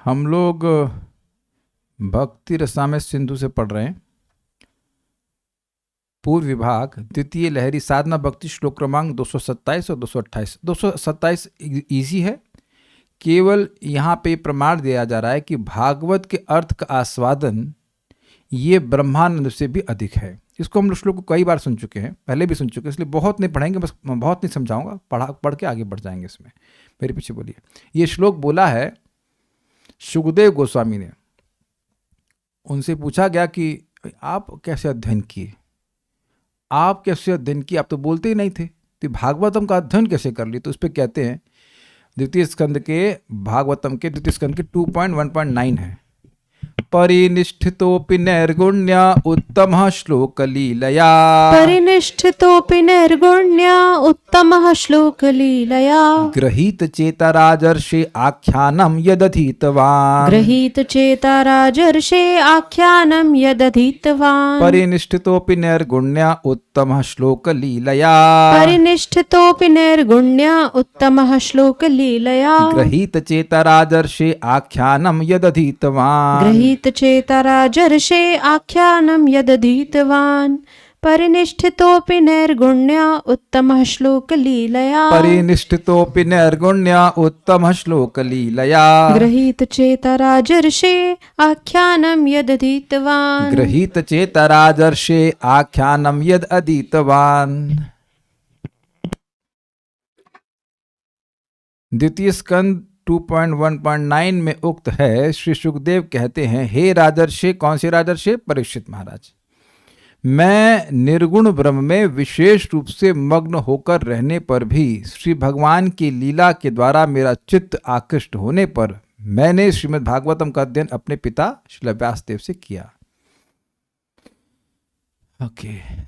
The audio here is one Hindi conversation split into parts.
हम लोग भक्ति रसामृत सिंधु से पढ़ रहे हैं। पूर्व विभाग द्वितीय लहरी साधना भक्ति श्लोक क्रमांक 227 और 228। 227 इजी है, केवल यहाँ पे प्रमाण दिया जा रहा है कि भागवत के अर्थ का आस्वादन ये ब्रह्मानंद से भी अधिक है। इसको हम लोग श्लोक को कई बार सुन चुके हैं, पहले भी सुन चुके हैं, इसलिए बहुत नहीं पढ़ेंगे, बस बहुत नहीं समझाऊंगा, पढ़ के आगे बढ़ जाएंगे इसमें। मेरे पीछे बोलिए। ये श्लोक बोला है शुकदेव गोस्वामी ने। उनसे पूछा गया कि आप कैसे अध्ययन किए, आप कैसे अध्ययन किए, आप तो बोलते ही नहीं थे, तो भागवतम का अध्ययन कैसे कर लिए? तो उस पर कहते हैं द्वितीय स्कंद के भागवतम के द्वितीय स्कंद के 2.1.9 है। परिनिष्ठितोऽपि नैर्गुण्य उत्तमः श्लोकलीलया। परिनिष्ठितोऽपि नैर्गुण्य उत्तमः श्लोकलीलया। गृहीतचेता राजर्षे आख्यानं यदधीतवान्। गृहीतचेता राजर्षे आख्यानं यदधीतवान्। परिनिष्ठितोऽपि नैर्गुण्य उत्तमः श्लोकलीलया। परिनिष्ठितोऽपि नैर्गुण्य उत्तमः श्लोकलीलया। गृहीतचेता राजर्षे आख्यानं यदधीतवान्। गृहीतचेता राजर्षे आख्यानं यदधीतवान्। परिनिष्ठितोऽपि नैर्गुण्य उत्तमः श्लोकलीलया। परिनिष्ठितोऽपि नैर्गुण्य उत्तमः श्लोकलीलया। गृहीतचेता राजर्षे आख्यानं यदधीतवान्। गृहीतचेता राजर्षे आख्यानं यद अधीतवान्। द्वितीय स्कंद 2.1.9 में उक्त है। श्री सुखदेव कहते हैं, हे राजर्षि, कौन से राजर्षि? परीक्षित महाराज, मैं निर्गुण ब्रह्म में विशेष रूप से मग्न होकर रहने पर भी श्री भगवान की लीला के द्वारा मेरा चित्त आकृष्ट होने पर मैंने श्रीमद् भागवतम का अध्ययन अपने पिता श्री व्यासदेव से किया।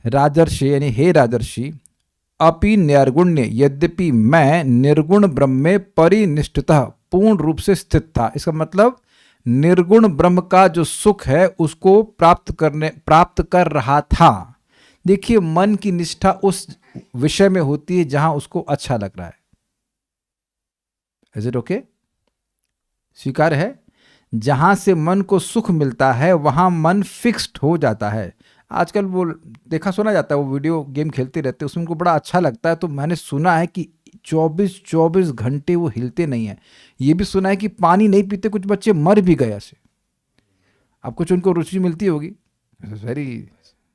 राजर्षि यानी हे राजर्षि, अपि नैर्गुण्य, यद्यपि मैं निर्गुण ब्रह्म में परिनिष्ठतः पूर्ण रूप से स्थित था। इसका मतलब निर्गुण ब्रह्म का जो सुख है उसको प्राप्त कर रहा था। देखिए, मन की निष्ठा उस विषय में होती है जहां उसको अच्छा लग रहा है। Is it okay? स्वीकार है? जहां से मन को सुख मिलता है वहां मन फिक्स्ड हो जाता है। आजकल वो देखा सुना जाता है, वो वीडियो गेम खेलते रहते हैं, उसमें उनको बड़ा अच्छा लगता है। तो मैंने सुना है कि 24 घंटे वो हिलते नहीं है। ये भी सुना है कि पानी नहीं पीते कुछ बच्चे मर भी गए ऐसे। अब कुछ उनको रुचि मिलती होगी, वेरी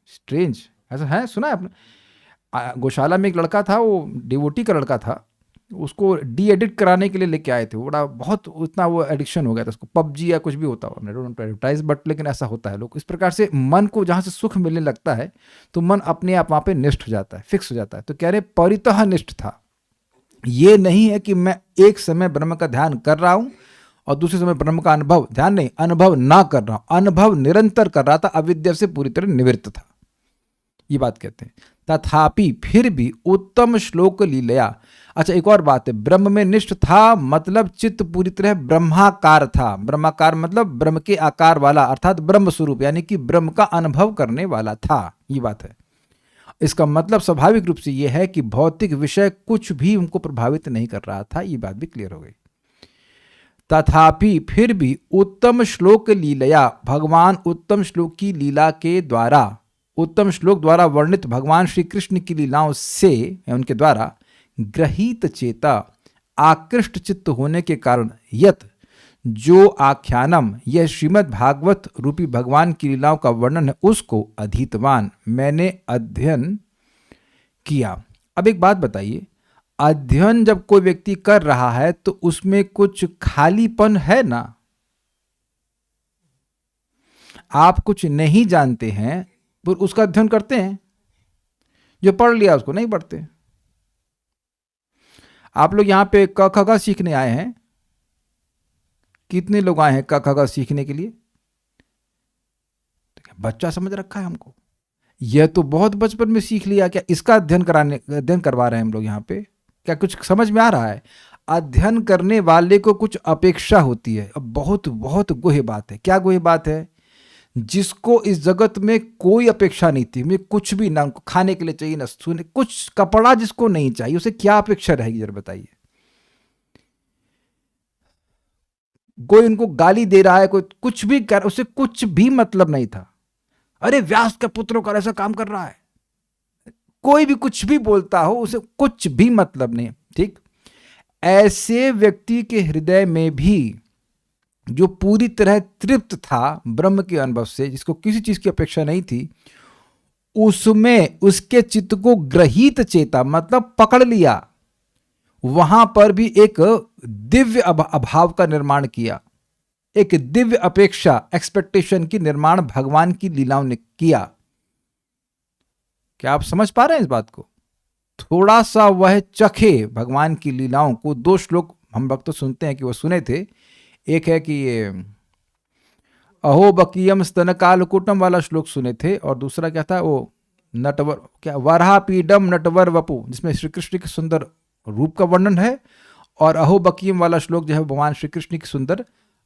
स्ट्रेंज, ऐसा है, सुना है आपने? गौशाला में एक लड़का था, वो डिवोटी का लड़का था, उसको डी एडिट कराने के लिए लेके आए थे। वो बड़ा बहुत उतना वो एडिक्शन हो गया था उसको, पबजी या कुछ भी होता हो, डोंट एडवर्टाइज, बट लेकिन ऐसा होता है। लोग इस प्रकार से मन को जहाँ से सुख मिलने लगता है तो मन अपने आप वहाँ पे निष्ठ हो जाता है, फिक्स हो जाता है। तो कह रहे परितः निष्ठ था। ये नहीं है कि मैं एक समय ब्रह्म का ध्यान कर रहा हूँ और दूसरे समय ब्रह्म का अनुभव, ध्यान नहीं, अनुभव ना कर रहा हूँ, अनुभव निरंतर कर रहा था, अविद्या से पूरी तरह निवृत्त था, ये बात कहते हैं। तथापि फिर भी उत्तम श्लोक लीलया। अच्छा, एक और बात है, ब्रह्म में निष्ठ था मतलब चित्त पूरी तरह ब्रह्माकार था। ब्रह्माकार मतलब ब्रह्म के आकार वाला, अर्थात ब्रह्म स्वरूप, यानी कि ब्रह्म का अनुभव करने वाला था, ये बात है। इसका मतलब स्वाभाविक रूप से यह है कि भौतिक विषय कुछ भी उनको प्रभावित नहीं कर रहा था, ये बात भी क्लियर हो गई। तथापि फिर भी उत्तम श्लोक लीलया, भगवान उत्तम श्लोक की लीला के द्वारा, उत्तम श्लोक द्वारा वर्णित भगवान श्री कृष्ण की लीलाओं से, उनके द्वारा ग्रहीत चेता, आकृष्ट चित्त होने के कारण यत, जो आख्यानम, यह श्रीमद् भागवत रूपी भगवान की लीलाओं का वर्णन है, उसको अधीतवान, मैंने अध्ययन किया। अब एक बात बताइए, अध्ययन जब कोई व्यक्ति कर रहा है तो उसमें कुछ खालीपन है ना? आप कुछ नहीं जानते हैं तो उसका अध्ययन करते हैं, जो पढ़ लिया उसको नहीं पढ़ते। आप लोग यहाँ पे क ख ग सीखने आए हैं, कितने लोग आए हैं क ख ग सीखने के लिए? बच्चा समझ रखा है हमको, यह तो बहुत बचपन में सीख लिया, क्या इसका अध्ययन करवा रहे हैं हम लोग यहाँ पे? क्या कुछ समझ में आ रहा है? अध्ययन करने वाले को कुछ अपेक्षा होती है। अब बहुत बहुत गुह्य बात है। क्या गुह्य बात है? जिसको इस जगत में कोई अपेक्षा नहीं थी, मुझे कुछ भी ना खाने के लिए चाहिए ना सोने, कुछ कपड़ा जिसको नहीं चाहिए, उसे क्या अपेक्षा रहेगी जरा बताइए? कोई उनको गाली दे रहा है, कोई कुछ भी कर, उसे कुछ भी मतलब नहीं था। अरे व्यास का पुत्र होकर ऐसा काम कर रहा है, कोई भी कुछ भी बोलता हो, उसे कुछ भी मतलब नहीं। ठीक, ऐसे व्यक्ति के हृदय में भी जो पूरी तरह तृप्त था ब्रह्म के अनुभव से, जिसको किसी चीज की अपेक्षा नहीं थी, उसमें उसके चित्त को ग्रहीत चेता मतलब पकड़ लिया, वहां पर भी एक दिव्य अभाव का निर्माण किया, एक दिव्य अपेक्षा, एक्सपेक्टेशन की निर्माण भगवान की लीलाओं ने किया। क्या आप समझ पा रहे हैं इस बात को? थोड़ा सा वह चखे भगवान की लीलाओं को। 2 श्लोक हम भक्त तो सुनते हैं कि वो सुने थे। एक है कि ये अहो बकीयम स्तन कालकुटम वाला श्लोक सुने थे, और दूसरा क्या था, वो नटवर, क्या वराह पीडम नटवर वपु, जिसमें श्री कृष्ण के सुंदर रूप का वर्णन है, और अहो बकीयम वाला श्लोक जो है भगवान श्री कृष्ण की सुंदर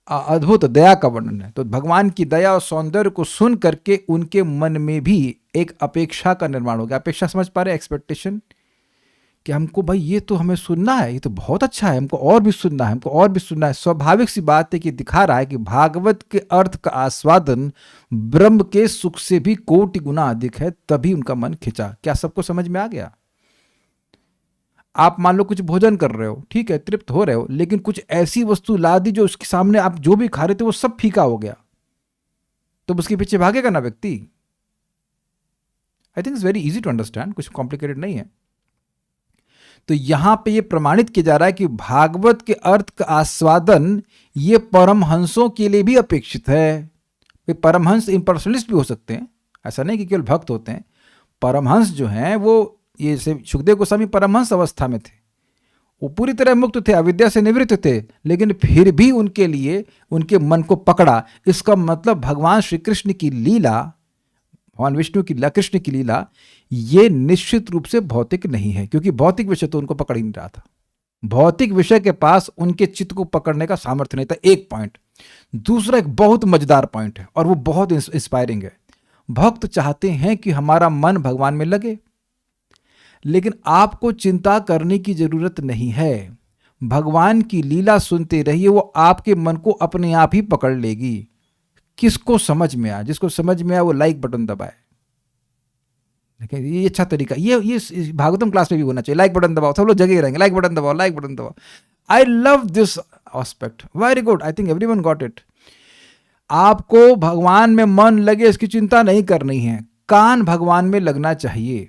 अद्भुत दया का वर्णन है। तो भगवान की दया और सौंदर्य को सुन करके उनके मन में भी एक अपेक्षा का निर्माण हो गया। अपेक्षा समझ पा रहे, एक्सपेक्टेशन, कि हमको भाई ये तो हमें सुनना है, ये तो बहुत अच्छा है, हमको और भी सुनना है, हमको और भी सुनना है। स्वाभाविक सी बात है कि दिखा रहा है कि भागवत के अर्थ का आस्वादन ब्रह्म के सुख से भी कोटि गुना अधिक है, तभी उनका मन खिंचा। क्या सबको समझ में आ गया? आप मान लो कुछ भोजन कर रहे हो, ठीक है, तृप्त हो रहे हो, लेकिन कुछ ऐसी वस्तु ला दी जो उसके सामने आप जो भी खा रहे थे वो सब फीका हो गया, तो उसके पीछे भागेगा ना व्यक्ति। I think it's very easy to understand, कुछ कॉम्प्लिकेटेड नहीं है। तो यहां पे ये प्रमाणित किया जा रहा है कि भागवत के अर्थ का आस्वादन ये परमहंसों के लिए भी अपेक्षित है। परमहंस इम्पर्सनलिस्ट भी हो सकते हैं, ऐसा नहीं कि केवल भक्त होते हैं। परमहंस जो हैं वो, ये सुखदेव गोस्वामी परमहंस अवस्था में थे, वो पूरी तरह मुक्त थे, अविद्या से निवृत्त थे, लेकिन फिर भी उनके लिए उनके मन को पकड़ा। इसका मतलब भगवान श्री कृष्ण की लीला, भगवान विष्णु की लीला, कृष्ण की लीला, ये निश्चित रूप से भौतिक नहीं है, क्योंकि भौतिक विषय तो उनको पकड़ ही नहीं रहा था। भौतिक विषय के पास उनके चित्त को पकड़ने का सामर्थ्य नहीं था, एक पॉइंट। दूसरा एक बहुत मजेदार पॉइंट है, और वो बहुत इंस्पायरिंग है। भक्त चाहते हैं कि हमारा मन भगवान में लगे, लेकिन आपको चिंता करने की जरूरत नहीं है। भगवान की लीला सुनते रहिए, वो आपके मन को अपने आप ही पकड़ लेगी। किसको समझ में आया, जिसको समझ में आया वो लाइक बटन दबाए। देखिए ये अच्छा तरीका, ये भागवतम क्लास में भी होना चाहिए। लाइक बटन दबाओ, सब लोग जगह रहेंगे, लाइक बटन दबाओ, लाइक बटन दबाओ। I love this aspect, very good, I think everyone got it. आपको भगवान में मन लगे इसकी चिंता नहीं करनी है, कान भगवान में लगना चाहिए।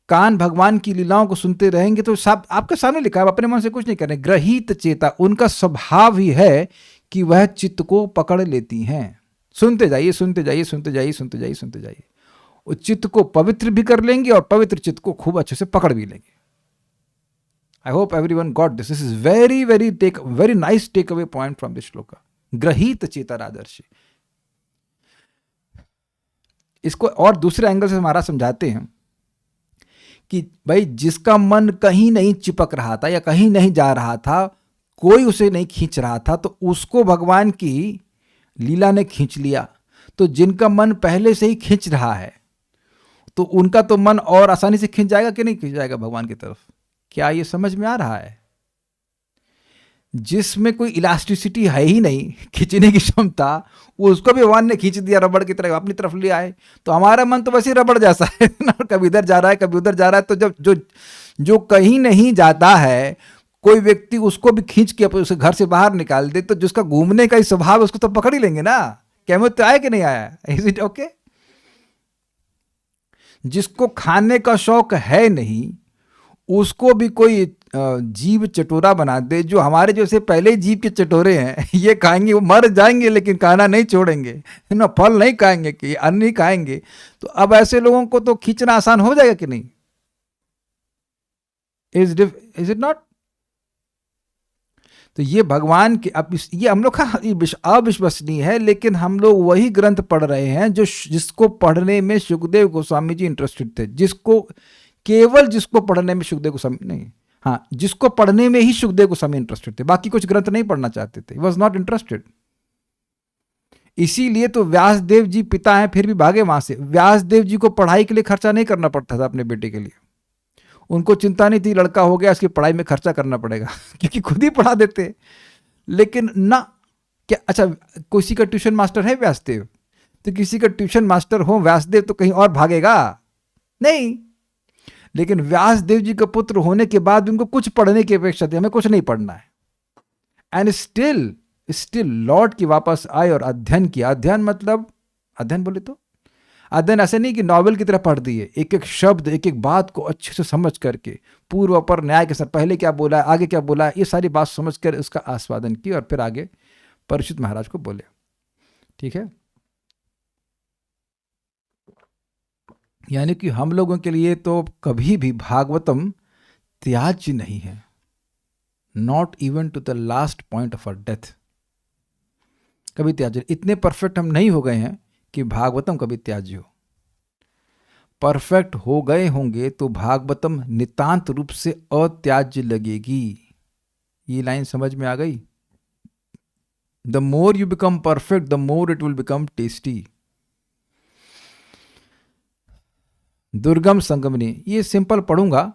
कान भगवान की लीलाओं को सुनते रहेंगे तो सब आपके सामने लिखा है, अपने मन से कुछ नहीं करने। ग्रहित चेता, उनका स्वभाव ही है कि वह चित्त को पकड़ लेती हैं। सुनते जाइए, सुनते जाइए, सुनते जाइए, सुनते जाइए, सुनते जाइए। वो चित्त को पवित्र भी कर लेंगे और पवित्र चित्त को खूब अच्छे से पकड़ भी लेंगे। I hope everyone got this. This is very very nice take away point from this shloka. ग्रहित चेता राजर्षि, इसको और दूसरे एंगल से हमारा समझाते हैं कि भाई जिसका मन कहीं नहीं चिपक रहा था या कहीं नहीं जा रहा था, कोई उसे नहीं खींच रहा था, तो उसको भगवान की लीला ने खींच लिया। तो जिनका मन पहले से ही खींच रहा है, तो उनका तो मन और आसानी से खींच जाएगा कि नहीं खींच जाएगा भगवान की तरफ? क्या ये समझ में आ रहा है? जिसमें कोई इलास्टिसिटी है ही नहीं, खींचने की क्षमता, वो उसको भी भगवान ने खींच दिया, रबड़ की तरह अपनी तरफ ले आए। तो हमारा मन तो वैसे ही रबड़ जैसा है ना, कभी इधर जा रहा है, कभी उधर जा रहा है। तो जब जो कहीं नहीं जाता है, कोई व्यक्ति उसको भी खींच के उसे घर से बाहर निकाल दे, तो जिसका घूमने का ही स्वभाव है उसको तो पकड़ ही लेंगे ना। कैमत तो आया कि नहीं आया? Is it okay? जिसको खाने का शौक है नहीं, उसको भी कोई जीव चटोरा बना दे, जो हमारे जैसे पहले जीव के चटोरे हैं, ये खाएंगे, वो मर जाएंगे लेकिन खाना नहीं छोड़ेंगे ना, फल नहीं खाएंगे, कि अन्न नहीं खाएंगे। तो अब ऐसे लोगों को तो खींचना आसान हो जाएगा कि नहीं? Is it not? तो ये भगवान के, अब ये हम लोग का अविश्वसनीय है, लेकिन हम लोग वही ग्रंथ पढ़ रहे हैं जिसको पढ़ने में सुखदेव गोस्वामी जी इंटरेस्टेड थे। जिसको पढ़ने में सुखदेव गोस्वामी नहीं, हाँ, जिसको पढ़ने में ही सुखदेव गोस्वामी इंटरेस्टेड थे, बाकी कुछ ग्रंथ नहीं पढ़ना चाहते थे, वॉज नॉट इंटरेस्टेड। इसीलिए तो व्यासदेव जी पिता हैं, फिर भी भागे वहां से। व्यासदेव जी को पढ़ाई के लिए खर्चा नहीं करना पड़ता था अपने बेटे के लिए। उनको चिंता नहीं थी लड़का हो गया इसकी पढ़ाई में खर्चा करना पड़ेगा क्योंकि खुद ही पढ़ा देते। लेकिन ना, क्या अच्छा, किसी का ट्यूशन मास्टर है व्यासदेव, तो किसी का ट्यूशन मास्टर हो व्यासदेव तो कहीं और भागेगा नहीं। लेकिन व्यासदेव जी का पुत्र होने के बाद भी उनको कुछ पढ़ने की अपेक्षा थी, हमें कुछ नहीं पढ़ना है। एंड स्टिल लौट के वापस आए और अध्ययन किया। अध्ययन मतलब, अध्ययन बोले तो अध्ययन ऐसे नहीं कि नॉवेल की तरह पढ़ दिए, एक एक शब्द एक एक बात को अच्छे से समझ करके, पूर्व अपर न्याय के साथ पहले क्या बोला है आगे क्या बोला है, ये सारी बात समझ कर उसका आस्वादन की और फिर आगे परीक्षित महाराज को बोले। ठीक है, यानी कि हम लोगों के लिए तो कभी भी भागवतम त्याज्य नहीं है, not even to the last point of our death, कभी त्याज्य। इतने परफेक्ट हम नहीं हो गए हैं कि भागवतम कभी त्याज्य हो। परफेक्ट हो गए होंगे तो भागवतम नितांत रूप से अत्याज्य लगेगी। ये लाइन समझ में आ गई? The more you become perfect the more it will become tasty. दुर्गम संगमनी, ये सिंपल पढ़ूंगा,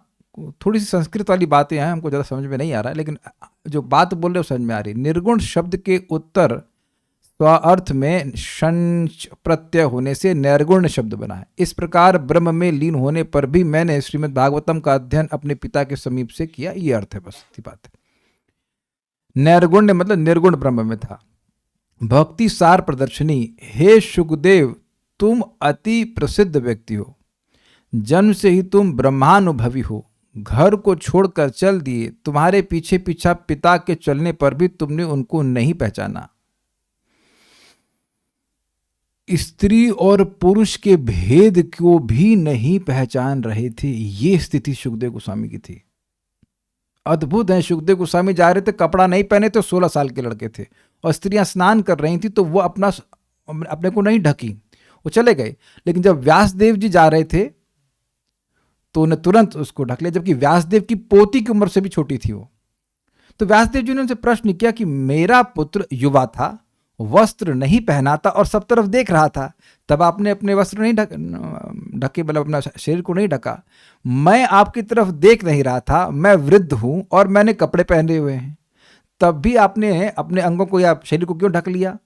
थोड़ी सी संस्कृत वाली बातें हैं, हमको ज़्यादा समझ में नहीं आ रहा है, लेकिन जो बात बोल रहे हो समझ में आ रही। निर्गुण शब्द के उत्तर स्वार्थ में शंच प्रत्यय होने से निर्गुण शब्द बना है। इस प्रकार ब्रह्म में लीन होने पर भी मैंने श्रीमद् भागवतम का अध्ययन अपने पिता के समीप से किया, ये अर्थ है, बस इतनी बात है। निर्गुण मतलब निर्गुण ब्रह्म में था। भक्ति सार प्रदर्शनी, हे शुकदेव तुम अति प्रसिद्ध व्यक्ति हो, जन्म से ही तुम ब्रह्मानुभवी हो, घर को छोड़कर चल दिए, तुम्हारे पीछे पीछा पिता के चलने पर भी तुमने उनको नहीं पहचाना। स्त्री और पुरुष के भेद को भी नहीं पहचान रहे थे, ये स्थिति सुखदेव गोस्वामी की थी। अद्भुत है, सुखदेव गोस्वामी जा रहे थे, कपड़ा नहीं पहने थे, 16 साल के लड़के थे, और स्त्रियां स्नान कर रही थी तो वो अपने को नहीं ढकी, वो चले गए। लेकिन जब व्यासदेव जी जा रहे थे तो उन्हें तुरंत उसको ढक लिया, जबकि व्यासदेव की पोती की उम्र से भी छोटी थी वो। तो व्यासदेव जी ने उनसे प्रश्न किया कि मेरा पुत्र युवा था, वस्त्र नहीं पहना था और सब तरफ देख रहा था, तब आपने अपने वस्त्र नहीं ढके, मतलब अपना शरीर को नहीं ढका। मैं आपकी तरफ देख नहीं रहा था, मैं वृद्ध हूं और मैंने कपड़े पहने हुए हैं, तब भी आपने अपने अंगों को या शरीर को क्यों ढक लिया?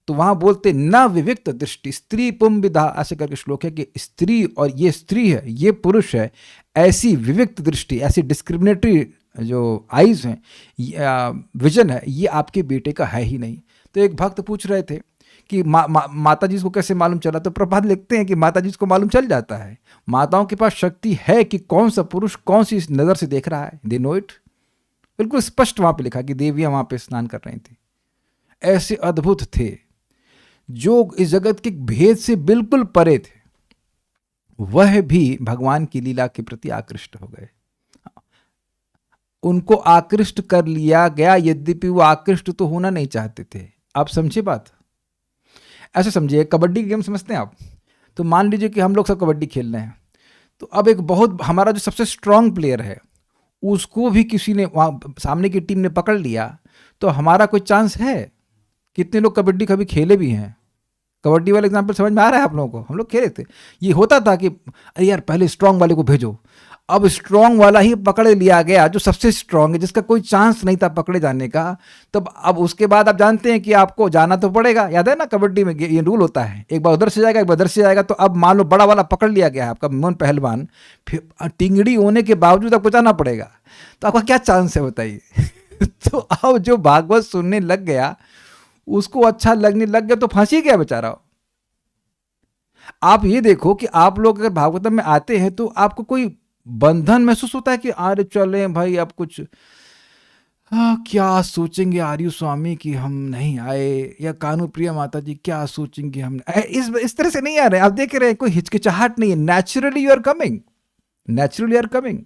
तो वहां बोलते न विविक्त दृष्टि स्त्री पुम विधा, ऐसे करके श्लोक है कि स्त्री और ये स्त्री है, ये पुरुष है, ऐसी विविक्त दृष्टि, ऐसी डिस्क्रिमिनेटरी जो आईज हैं, विजन है, ये आपके बेटे का है ही नहीं। तो एक भक्त पूछ रहे थे कि माता जी को कैसे मालूम चला? तो प्रभात लिखते हैं कि माता जी को मालूम चल जाता है, माताओं के पास शक्ति है कि कौन सा पुरुष कौन सी नज़र से देख रहा है, दे नो इट। बिल्कुल स्पष्ट वहां पे लिखा कि देवियां वहां पे स्नान कर रही थी। ऐसे अद्भुत थे जो इस जगत के भेद से बिल्कुल परे थे, वह भी भगवान की लीला के प्रति आकृष्ट हो गए। उनको आकृष्ट कर लिया गया, यद्यपि वो आकृष्ट तो होना नहीं चाहते थे। आप समझे बात? ऐसे समझिए, कबड्डी गेम समझते हैं आप? तो मान लीजिए कि हम लोग सब कबड्डी खेल रहे हैं, तो अब एक बहुत हमारा जो सबसे स्ट्रांग प्लेयर है उसको भी किसी ने वहाँ सामने की टीम ने पकड़ लिया, तो हमारा कोई चांस है? कितने लोग कबड्डी कभी खेले भी हैं? कबड्डी वाला एग्जाम्पल समझ में आ रहा है आप लोगों को? हम लोग खेले थे। ये होता था कि अरे यार पहले स्ट्रांग वाले को भेजो, अब स्ट्रांग वाला ही पकड़ लिया गया जो सबसे स्ट्रांग है, जिसका कोई चांस नहीं था पकड़े जाने का। तब अब उसके बाद आप जानते हैं कि आपको जाना तो पड़ेगा। याद है ना, कबड्डी में ये रूल होता है, एक बार उधर से जाएगा एक बार उधर से जाएगा। तो अब मान लो बड़ा वाला पकड़ लिया गया है आपका मन पहलवान, फिर टिंगड़ी होने के बावजूद आपको जाना पड़ेगा, तो आपका क्या चांस है बताइए? तो अब जो भागवत सुनने लग गया, उसको अच्छा लगने लग गया, तो फांसी गया बेचारा। आप ये देखो कि आप लोग अगर भागवतम में आते हैं तो आपको कोई बंधन महसूस होता है कि अरे चले भाई अब कुछ क्या सोचेंगे आर्य स्वामी कि हम नहीं आए, या कानू प्रिया माता जी क्या सोचेंगे हम, इस तरह से नहीं आ रहे। आप देख रहे हैं कोई हिचकिचाहट नहीं है, naturally you are coming, naturally are coming.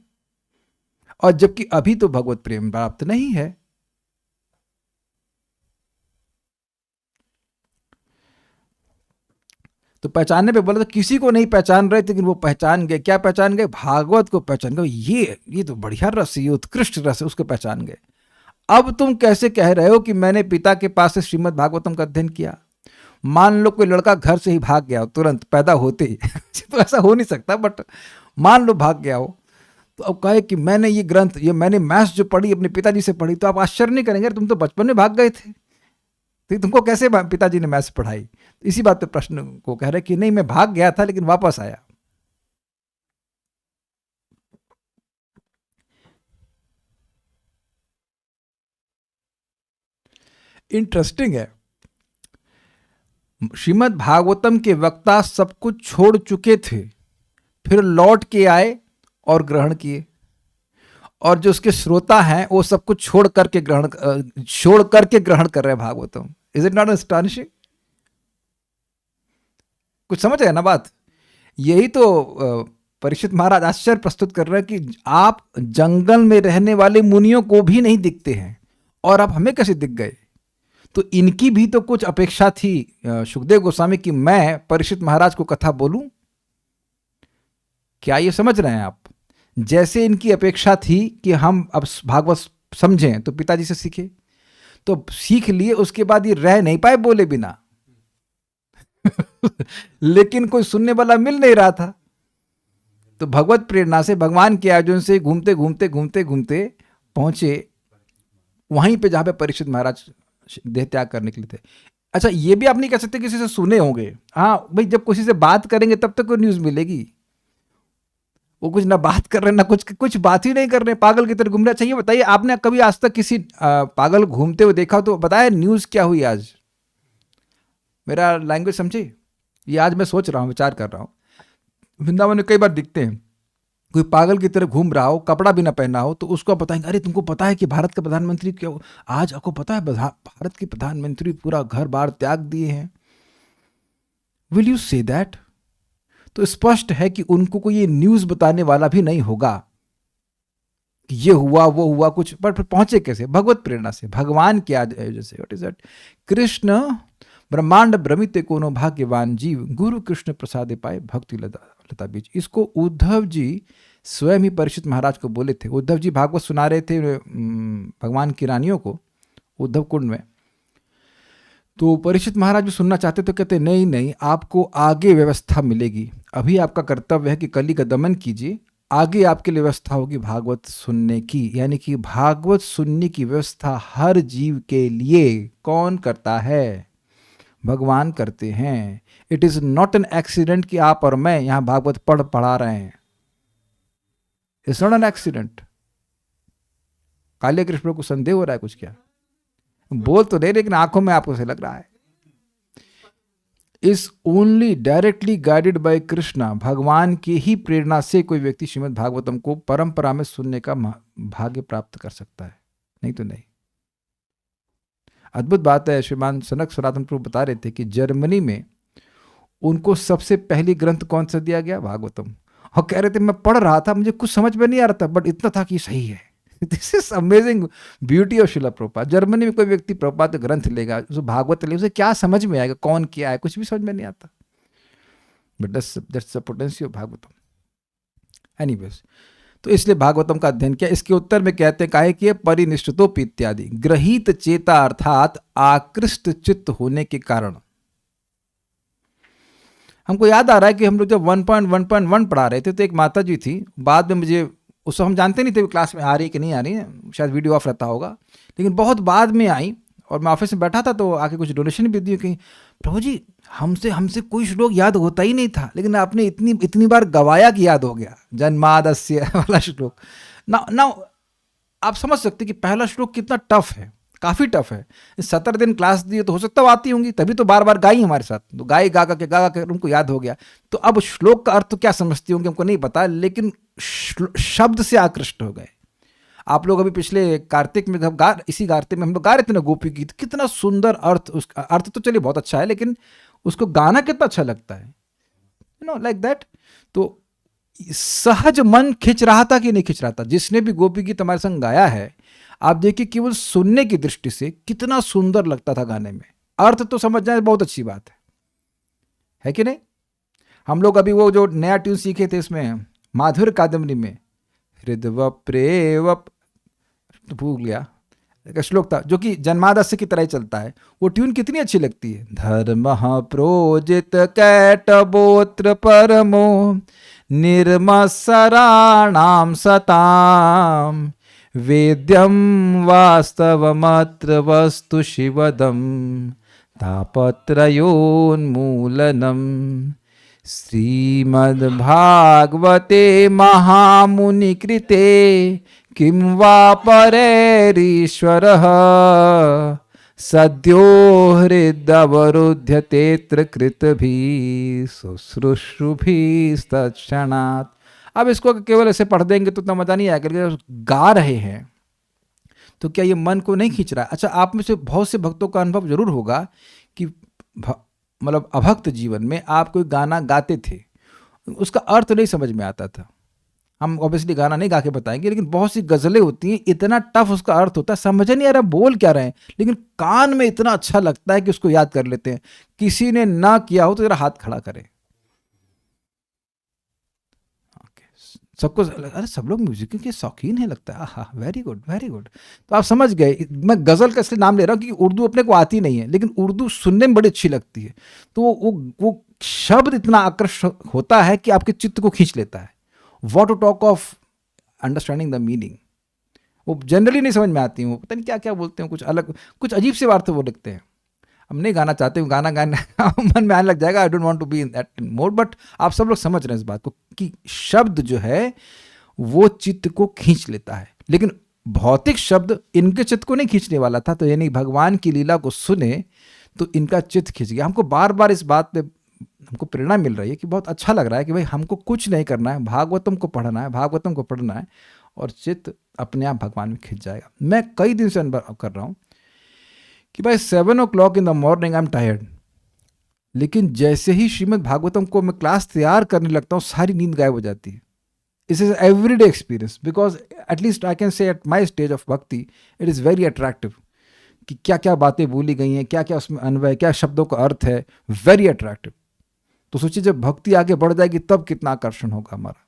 और जबकि अभी तो भगवत प्रेम प्राप्त नहीं है। तो पहचानने पे बोला तो किसी को नहीं पहचान रहे थे, लेकिन वो पहचान गए। क्या पहचान गए? भागवत को पहचान गए। ये तो बढ़िया रस है, ये उत्कृष्ट रस है, उसको पहचान गए। अब तुम कैसे कह रहे हो कि मैंने पिता के पास से श्रीमद् भागवतम का अध्ययन किया? मान लो कोई लड़का घर से ही भाग गया हो तुरंत पैदा होते ही तो ऐसा हो नहीं सकता, बट मान लो भाग गया हो, तो अब कहे कि मैंने ये ग्रंथ, ये मैंने मैथ्स जो पढ़ी अपने पिताजी से पढ़ी, तो आप आश्चर्य नहीं करेंगे तुम तो बचपन में भाग गए थे, तो तुमको कैसे पिताजी ने मैथ्स पढ़ाई? इसी बात पे प्रश्न को कह रहे कि नहीं, मैं भाग गया था लेकिन वापस आया। इंटरेस्टिंग है, श्रीमद् भागवतम के वक्ता सब कुछ छोड़ चुके थे, फिर लौट के आए और ग्रहण किए, और जो उसके श्रोता हैं वो सब कुछ छोड़ करके ग्रहण कर रहे हैं Bhagavatam. Is it not astonishing? कुछ समझ आया ना बात? यही तो परीक्षित महाराज आश्चर्य प्रस्तुत कर रहे हैं कि आप जंगल में रहने वाले मुनियों को भी नहीं दिखते हैं और आप हमें कैसे दिख गए? तो इनकी भी तो कुछ अपेक्षा थी सुखदेव गोस्वामी की, मैं परीक्षित महाराज को कथा बोलूं। क्या ये समझ रहे हैं आप? जैसे इनकी अपेक्षा थी कि हम अब भागवत समझें तो पिताजी से सीखे, तो सीख लिए, उसके बाद ये रह नहीं पाए बोले बिना लेकिन कोई सुनने वाला मिल नहीं रहा था, तो भगवत प्रेरणा से, भगवान के आयोजन से घूमते घूमते घूमते घूमते पहुंचे वहीं पे जहां पे परीक्षित महाराज देह त्याग करने के लिए थे। अच्छा, ये भी आप नहीं कह सकते किसी से सुने होंगे। हाँ भाई, जब किसी से बात करेंगे तब तक कोई न्यूज मिलेगी। वो कुछ ना बात कर रहे ना कुछ बात ही नहीं कर रहे, पागल की तरह घूम रहे। अच्छा ये बताइए, आपने कभी आज तक किसी पागल घूमते हुए देखा तो बताया न्यूज क्या हुई आज? मेरा लैंग्वेज समझे? ये आज मैं सोच रहा हूँ, विचार कर रहा हूँ, वृंदावन में कई बार दिखते हैं कोई पागल की तरह घूम रहा हो, कपड़ा भी ना पहना हो, तो उसको बताएंगे अरे तुमको पता है कि भारत का प्रधानमंत्री क्या आज आपको पता है भारत के प्रधानमंत्री पूरा घर बार त्याग दिए हैं। Will you say that? तो स्पष्ट है कि उनको कोई ये न्यूज बताने वाला भी नहीं होगा कि ये हुआ वो हुआ कुछ, पर पहुंचे कैसे? भगवत प्रेरणा से, भगवान के आयोजन से। What is that? कृष्ण ब्रह्मांड भ्रमित कोनो भाग्यवान जीव, गुरु कृष्ण प्रसादे पाए भक्ति लता बीज। इसको उद्धव जी स्वयं ही परीक्षित महाराज को बोले थे। उद्धव जी भागवत सुना रहे थे भगवान की रानियों को उद्धव कुंड में, तो परीक्षित महाराज भी सुनना चाहते तो कहते नहीं नहीं, आपको आगे व्यवस्था मिलेगी, अभी आपका कर्तव्य है कि कली का दमन कीजिए, आगे आपके लिए व्यवस्था होगी भागवत सुनने की। यानी कि भागवत सुनने की व्यवस्था हर जीव के लिए कौन करता है? भगवान करते हैं। It is not an accident कि आप और मैं यहां भागवत पढ़ा रहे हैं। It's not an accident. काले कृष्ण को संदेह हो रहा है कुछ? क्या बोल तो नहीं, लेकिन आंखों में आपको से लग रहा है। Is only directly guided by Krishna. भगवान की ही प्रेरणा से कोई व्यक्ति श्रीमद् भागवतम को परंपरा में सुनने का भाग्य प्राप्त कर सकता है, नहीं तो नहीं। अद्भुत बात है, श्रीमान सनक सनातन प्रभु बता रहे थे कि जर्मनी में उनको सबसे पहली ग्रंथ कौन सा दिया गया? भागवतम। और कह रहे थे मैं पढ़ रहा था, मुझे कुछ समझ में नहीं आ रहा था, बट इतना था कि सही है। This is amazing beauty of Srila Prabhupada. Germany में कोई व्यक्ति प्रभुपाद ग्रंथ लेगा, उसे भागवत ले, उसे क्या समझ में आएगा? कौन क्या है? कुछ भी समझ में नहीं आता। But that's the potential of Bhagavatam. Anyways, तो इसलिए भागवतम का अध्ययन किया। इसके उत्तर में कहते हैं काहे कि परिनिष्ठतोपि इत्यादि, ग्रहित चेता अर्थात आकृष्ट चित्त होने के कारण। हमको याद आ रहा है कि हम लोग जब 1.1.1 पढ़ा रहे थे तो एक माता जी थी, बाद में मुझे, उसको हम जानते नहीं थे क्लास में आ रही है कि नहीं आ रही है, शायद वीडियो ऑफ रहता होगा, लेकिन बहुत बाद में आई और मैं ऑफिस में बैठा था तो आके कुछ डोनेशन भी दी कि प्रभु जी हमसे कोई श्लोक याद होता ही नहीं था, लेकिन आपने इतनी बार गवाया कि याद हो गया, जन्मादस्य वाला श्लोक। ना आप समझ सकते कि पहला श्लोक कितना टफ है, काफ़ी टफ है। 70 दिन क्लास दिए तो हो सकता है आती होंगी, तभी तो बार बार गाई हमारे साथ, तो गाई गा के उनको याद हो गया। तो अब श्लोक का अर्थ तो क्या समझती होंगे हमको नहीं पता, लेकिन शब्द से आकृष्ट हो गए। आप लोग अभी पिछले कार्तिक में इसी कार्तिक में हम लोग गा रहे थे ना गोपी गीत, कितना सुंदर अर्थ, उसका अर्थ तो चलिए बहुत अच्छा है, लेकिन उसको गाना कितना अच्छा लगता है, यू नो, लाइक दैट। तो सहज मन खिंच रहा था कि नहीं खिंच रहा था? जिसने भी गोपी गीत हमारे संग गाया है, आप देखिए केवल सुनने की दृष्टि से कितना सुंदर लगता था गाने में। अर्थ तो समझ जाए बहुत अच्छी बात है कि नहीं? हम लोग अभी वो जो नया ट्यून सीखे थे इसमें माधुर्य कादम्बरी में, हृदय प्रेव, भूल गया श्लोक था जो कि जन्मादस्य की तरह ही चलता है, वो ट्यून कितनी अच्छी लगती है। धर्म प्रोजित कैटबोत्र परमो निर्मत्सराणाम सताम वेद्यम वास्तवमत्र वस्तु शिवदम तापत्रयोन्मूलनम्। श्रीमद्भागवते महामुनिकृते किं वा परेरीश्वरः सद्यो हृदवरुध्यतेऽत्र कृतभिः शुश्रूषुभिस्तत्क्षणात्। अब इसको केवल ऐसे पढ़ देंगे तो इतना मजा नहीं आएगा, लेकिन गा रहे हैं तो क्या ये मन को नहीं खींच रहा है? अच्छा, आप में से बहुत से भक्तों का अनुभव जरूर होगा कि मतलब अभक्त जीवन में आप कोई गाना गाते थे, उसका अर्थ नहीं समझ में आता था। हम ऑब्वियसली गाना नहीं गा के बताएंगे, लेकिन बहुत सी गज़लें होती हैं, इतना टफ उसका अर्थ होता है, समझ नहीं आ रहा बोल क्या रहे हैं, लेकिन कान में इतना अच्छा लगता है कि उसको याद कर लेते हैं। किसी ने ना किया हो तो जरा हाथ खड़ा करें। सबको, अरे सब लोग म्यूजिक के शौकीन है लगता है। हाँ, वेरी गुड वेरी गुड। तो आप समझ गए, मैं गज़ल का इसलिए नाम ले रहा हूँ क्योंकि उर्दू अपने को आती नहीं है, लेकिन उर्दू सुनने में बड़ी अच्छी लगती है। तो वो शब्द इतना आकर्षक होता है कि आपके चित्त को खींच लेता है। What to talk of understanding the meaning, वो जनरली नहीं समझ में आती हूँ, पता नहीं क्या क्या बोलते हैं, कुछ अलग कुछ अजीब से वार्ते वो लिखते हैं। हम नहीं गाना चाहते हूँ, गाना गाना मन में आने लग जाएगा, I don't want to be in that mode, but आप सब लोग समझ रहे हैं इस बात को कि शब्द जो है वो चित्त को खींच लेता है, लेकिन भौतिक शब्द इनके चित्त को नहीं खींचने वाला था। तो यानी भगवान की लीला को सुने तो इनका चित्त खींच गया। हमको बार बार इस बात पे हमको प्रेरणा मिल रही है कि बहुत अच्छा लग रहा है कि भाई हमको कुछ नहीं करना है, भागवतम को पढ़ना है, भागवतम को पढ़ना है और चित्त अपने आप भगवान में खिंच जाएगा। मैं कई दिन से अनुभव कर रहा हूँ कि भाई 7 o'clock in the morning I am tired, लेकिन जैसे ही श्रीमद् भागवतम को मैं क्लास तैयार करने लगता हूँ सारी नींद गायब हो जाती है। इस is everyday experience, because at least I can say at my stage of भक्ति इट इज़ वेरी अट्रैक्टिव कि क्या क्या बातें बोली गई हैं, क्या क्या उसमें अन्वय, क्या शब्दों का अर्थ है, वेरी अट्रैक्टिव। तो सोचिए जब भक्ति आगे बढ़ जाएगी तब कितना आकर्षण होगा हमारा।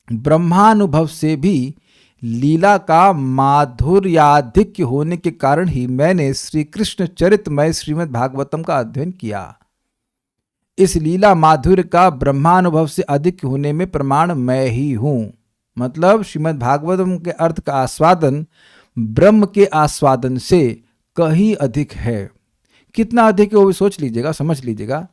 ब्रह्मानुभव से भी लीला का माधुर्याधिक्य होने के कारण ही मैंने श्री कृष्ण चरितमय श्रीमद् भागवतम का अध्ययन किया। इस लीला माधुर्य का ब्रह्मानुभव से अधिक होने में प्रमाण मैं ही हूं। मतलब श्रीमद् भागवतम के अर्थ का आस्वादन ब्रह्म के आस्वादन से कहीं अधिक है। कितना अधिक है वो भी सोच लीजिएगा, समझ लीजिएगा।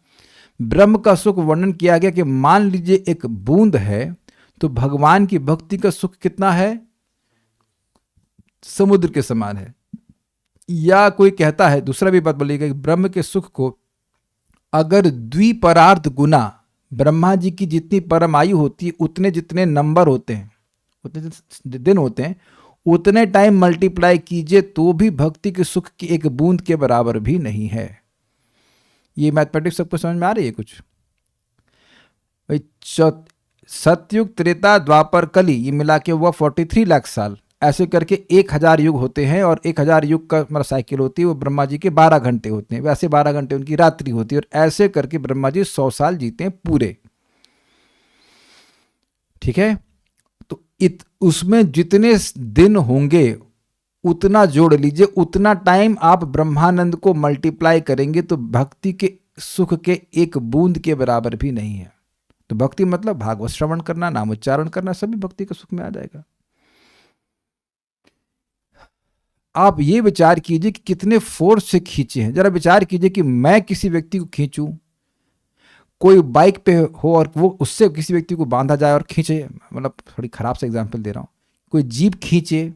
ब्रह्म का सुख वर्णन किया गया कि मान लीजिए एक बूंद है, तो भगवान की भक्ति का सुख कितना है? समुद्र के समान है। या कोई कहता है, दूसरा भी बात बोलिएगा, ब्रह्म के सुख को अगर द्विपरार्ध गुना, ब्रह्मा जी की जितनी परम आयु होती है उतने जितने नंबर होते हैं, उतने दिन होते हैं, उतने टाइम मल्टीप्लाई कीजिए तो भी भक्ति के सुख की एक बूंद के बराबर भी नहीं है। ये मैथमेटिक्स सबको समझ में आ रही है कुछ? भाई सतयुग, त्रेता, द्वापर, कली, ये मिला के हुआ 43 लाख साल। ऐसे करके 1000 युग होते हैं और 1000 युग का मतलब साइकिल होती है, वो ब्रह्मा जी के 12 घंटे होते हैं। वैसे 12 घंटे उनकी रात्रि होती है और ऐसे करके ब्रह्मा जी 100 साल जीते हैं पूरे। ठीक है, तो उसमें जितने दिन होंगे उतना जोड़ लीजिए, उतना टाइम आप ब्रह्मानंद को मल्टीप्लाई करेंगे तो भक्ति के सुख के एक बूंद के बराबर भी नहीं है। तो भक्ति मतलब भागवत श्रवण करना, नाम उच्चारण करना, सभी भक्ति के सुख में आ जाएगा। आप ये विचार कीजिए कि कितने फोर्स से खींचे हैं। जरा विचार कीजिए कि मैं किसी व्यक्ति को खींचूं, कोई बाइक पे हो और वो उससे किसी व्यक्ति को बांधा जाए और खींचे, मतलब थोड़ी खराब से एग्जांपल दे रहा हूं, कोई जीप खींचे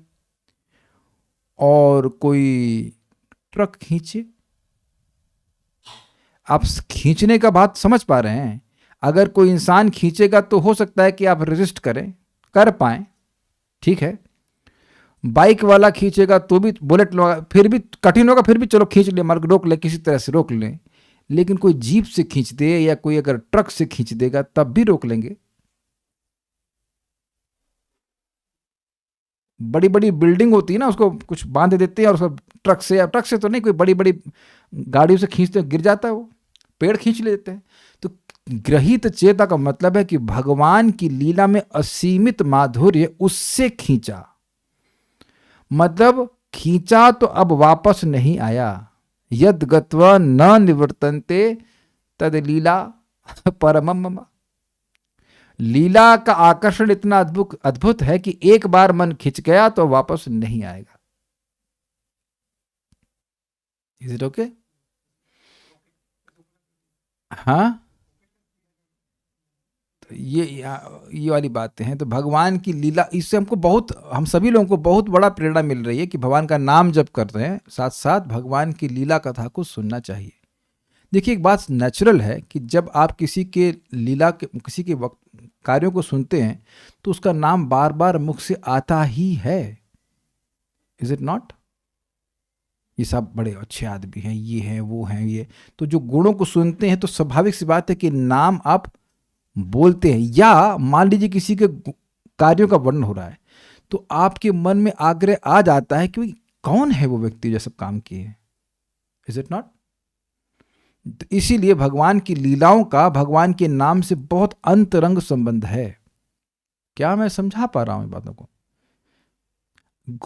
और कोई ट्रक खींचे। आप खींचने का बात समझ पा रहे हैं? अगर कोई इंसान खींचेगा तो हो सकता है कि आप रेजिस्ट कर पाए, ठीक है। बाइक वाला खींचेगा तो भी, बुलेट फिर भी कठिन होगा, फिर भी चलो खींच ले, मार्ग रोक ले, किसी तरह से रोक ले। लेकिन कोई जीप से खींच दे या कोई अगर ट्रक से खींच देगा तब भी रोक लेंगे। बड़ी बड़ी बिल्डिंग होती है ना, उसको कुछ बांध देते हैं और उसको ट्रक से, या ट्रक से तो नहीं, कोई बड़ी बड़ी गाड़ियों से खींचते, गिर जाता है वो, पेड़ खींच लेते हैं। तो ग्रहित चेता का मतलब है कि भगवान की लीला में असीमित माधुर्य उससे खींचा, मतलब खींचा तो अब वापस नहीं आया। यद गत्वा न निवर्तन्ते तद लीला परमम मम। लीला का आकर्षण इतना अद्भुत है कि एक बार मन खिंच गया तो वापस नहीं आएगा। Is it okay? हाँ, तो ये वाली बातें हैं। तो भगवान की लीला, इससे हमको बहुत, हम सभी लोगों को बहुत बड़ा प्रेरणा मिल रही है कि भगवान का नाम जप कर रहे हैं, साथ साथ भगवान की लीला कथा को सुनना चाहिए। देखिए, एक बात नेचुरल है कि जब आप किसी के लीला के, किसी के वक्त कार्यों को सुनते हैं तो उसका नाम बार बार मुख से आता ही है। Is it not? ये सब बड़े अच्छे आदमी हैं, ये हैं, वो हैं, ये, तो जो गुणों को सुनते हैं तो स्वाभाविक सी बात है कि नाम आप बोलते हैं। या मान लीजिए किसी के कार्यों का वर्णन हो रहा है तो आपके मन में आग्रह आ जाता है कि कौन है वो व्यक्ति जो सब काम किए। Is it not? तो इसीलिए भगवान की लीलाओं का भगवान के नाम से बहुत अंतरंग संबंध है। क्या मैं समझा पा रहा हूं इन बातों को?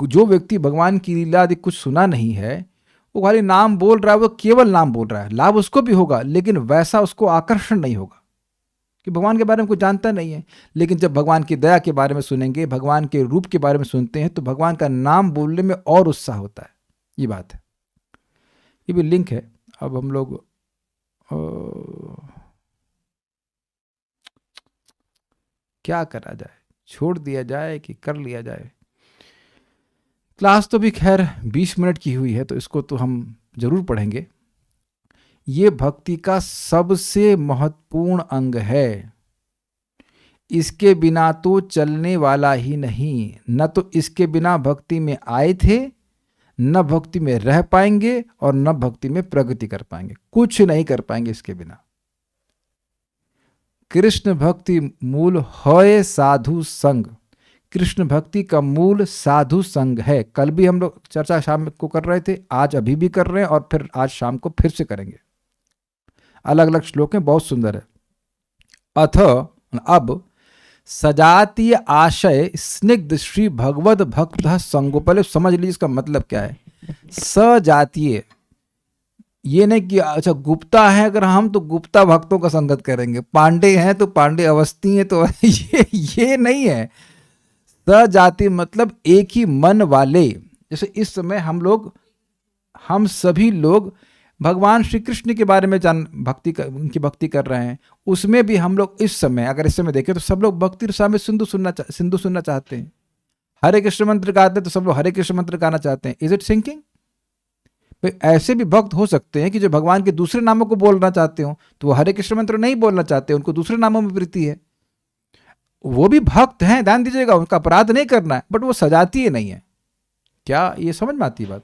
जो व्यक्ति भगवान की लीला आदि कुछ सुना नहीं है, वो खाली नाम बोल रहा है, वो केवल नाम बोल रहा है। लाभ उसको भी होगा लेकिन वैसा उसको आकर्षण नहीं होगा कि भगवान के बारे में कुछ जानता नहीं है। लेकिन जब भगवान की दया के बारे में सुनेंगे, भगवान के रूप के बारे में सुनते हैं, तो भगवान का नाम बोलने में और उत्साह होता है। ये बात है, ये भी लिंक है। अब हम लोग क्या करा जाए, छोड़ दिया जाए कि कर लिया जाए? क्लास तो भी खैर 20 मिनट की हुई है तो इसको तो हम जरूर पढ़ेंगे। ये भक्ति का सबसे महत्वपूर्ण अंग है। इसके बिना तो चलने वाला ही नहीं। न तो इसके बिना भक्ति में आए थे, न भक्ति में रह पाएंगे और न भक्ति में प्रगति कर पाएंगे। कुछ नहीं कर पाएंगे इसके बिना। कृष्ण भक्ति मूल है साधु संग। कृष्ण भक्ति का मूल साधु संग है। कल भी हम लोग चर्चा शाम को कर रहे थे, आज अभी भी कर रहे हैं और फिर आज शाम को फिर से करेंगे। अलग अलग श्लोक हैं, बहुत सुंदर है। अथ अब सजातीय आशय स्निग्ध श्री भगवत भक्त संगो। पहले समझ लीजिए इसका मतलब क्या है। सजातीय, ये नहीं कि अच्छा गुप्ता है अगर हम तो गुप्ता भक्तों का संगत करेंगे, पांडे हैं तो पांडे, अवस्थी हैं तो ये नहीं है। सजातीय मतलब एक ही मन वाले। जैसे इस समय हम सभी लोग भगवान श्री कृष्ण के बारे में उनकी भक्ति कर रहे हैं। उसमें भी हम लोग इस समय, अगर इस समय देखें तो सब लोग भक्ति रसा में सिंधु सुनना चाहते हैं। हरे कृष्ण मंत्र गाते हैं तो सब लोग हरे कृष्ण मंत्र गाना चाहते हैं। Is it sinking? ऐसे भी भक्त हो सकते हैं कि जो भगवान के दूसरे नामों को बोलना चाहते हो तो वो हरे कृष्ण मंत्र नहीं बोलना चाहते, उनको दूसरे नामों में प्रीति है। वो भी भक्त हैं, ध्यान दीजिएगा, उनका अपराध नहीं करना है, बट वो सजातीय नहीं है। क्या ये समझ में आती है बात?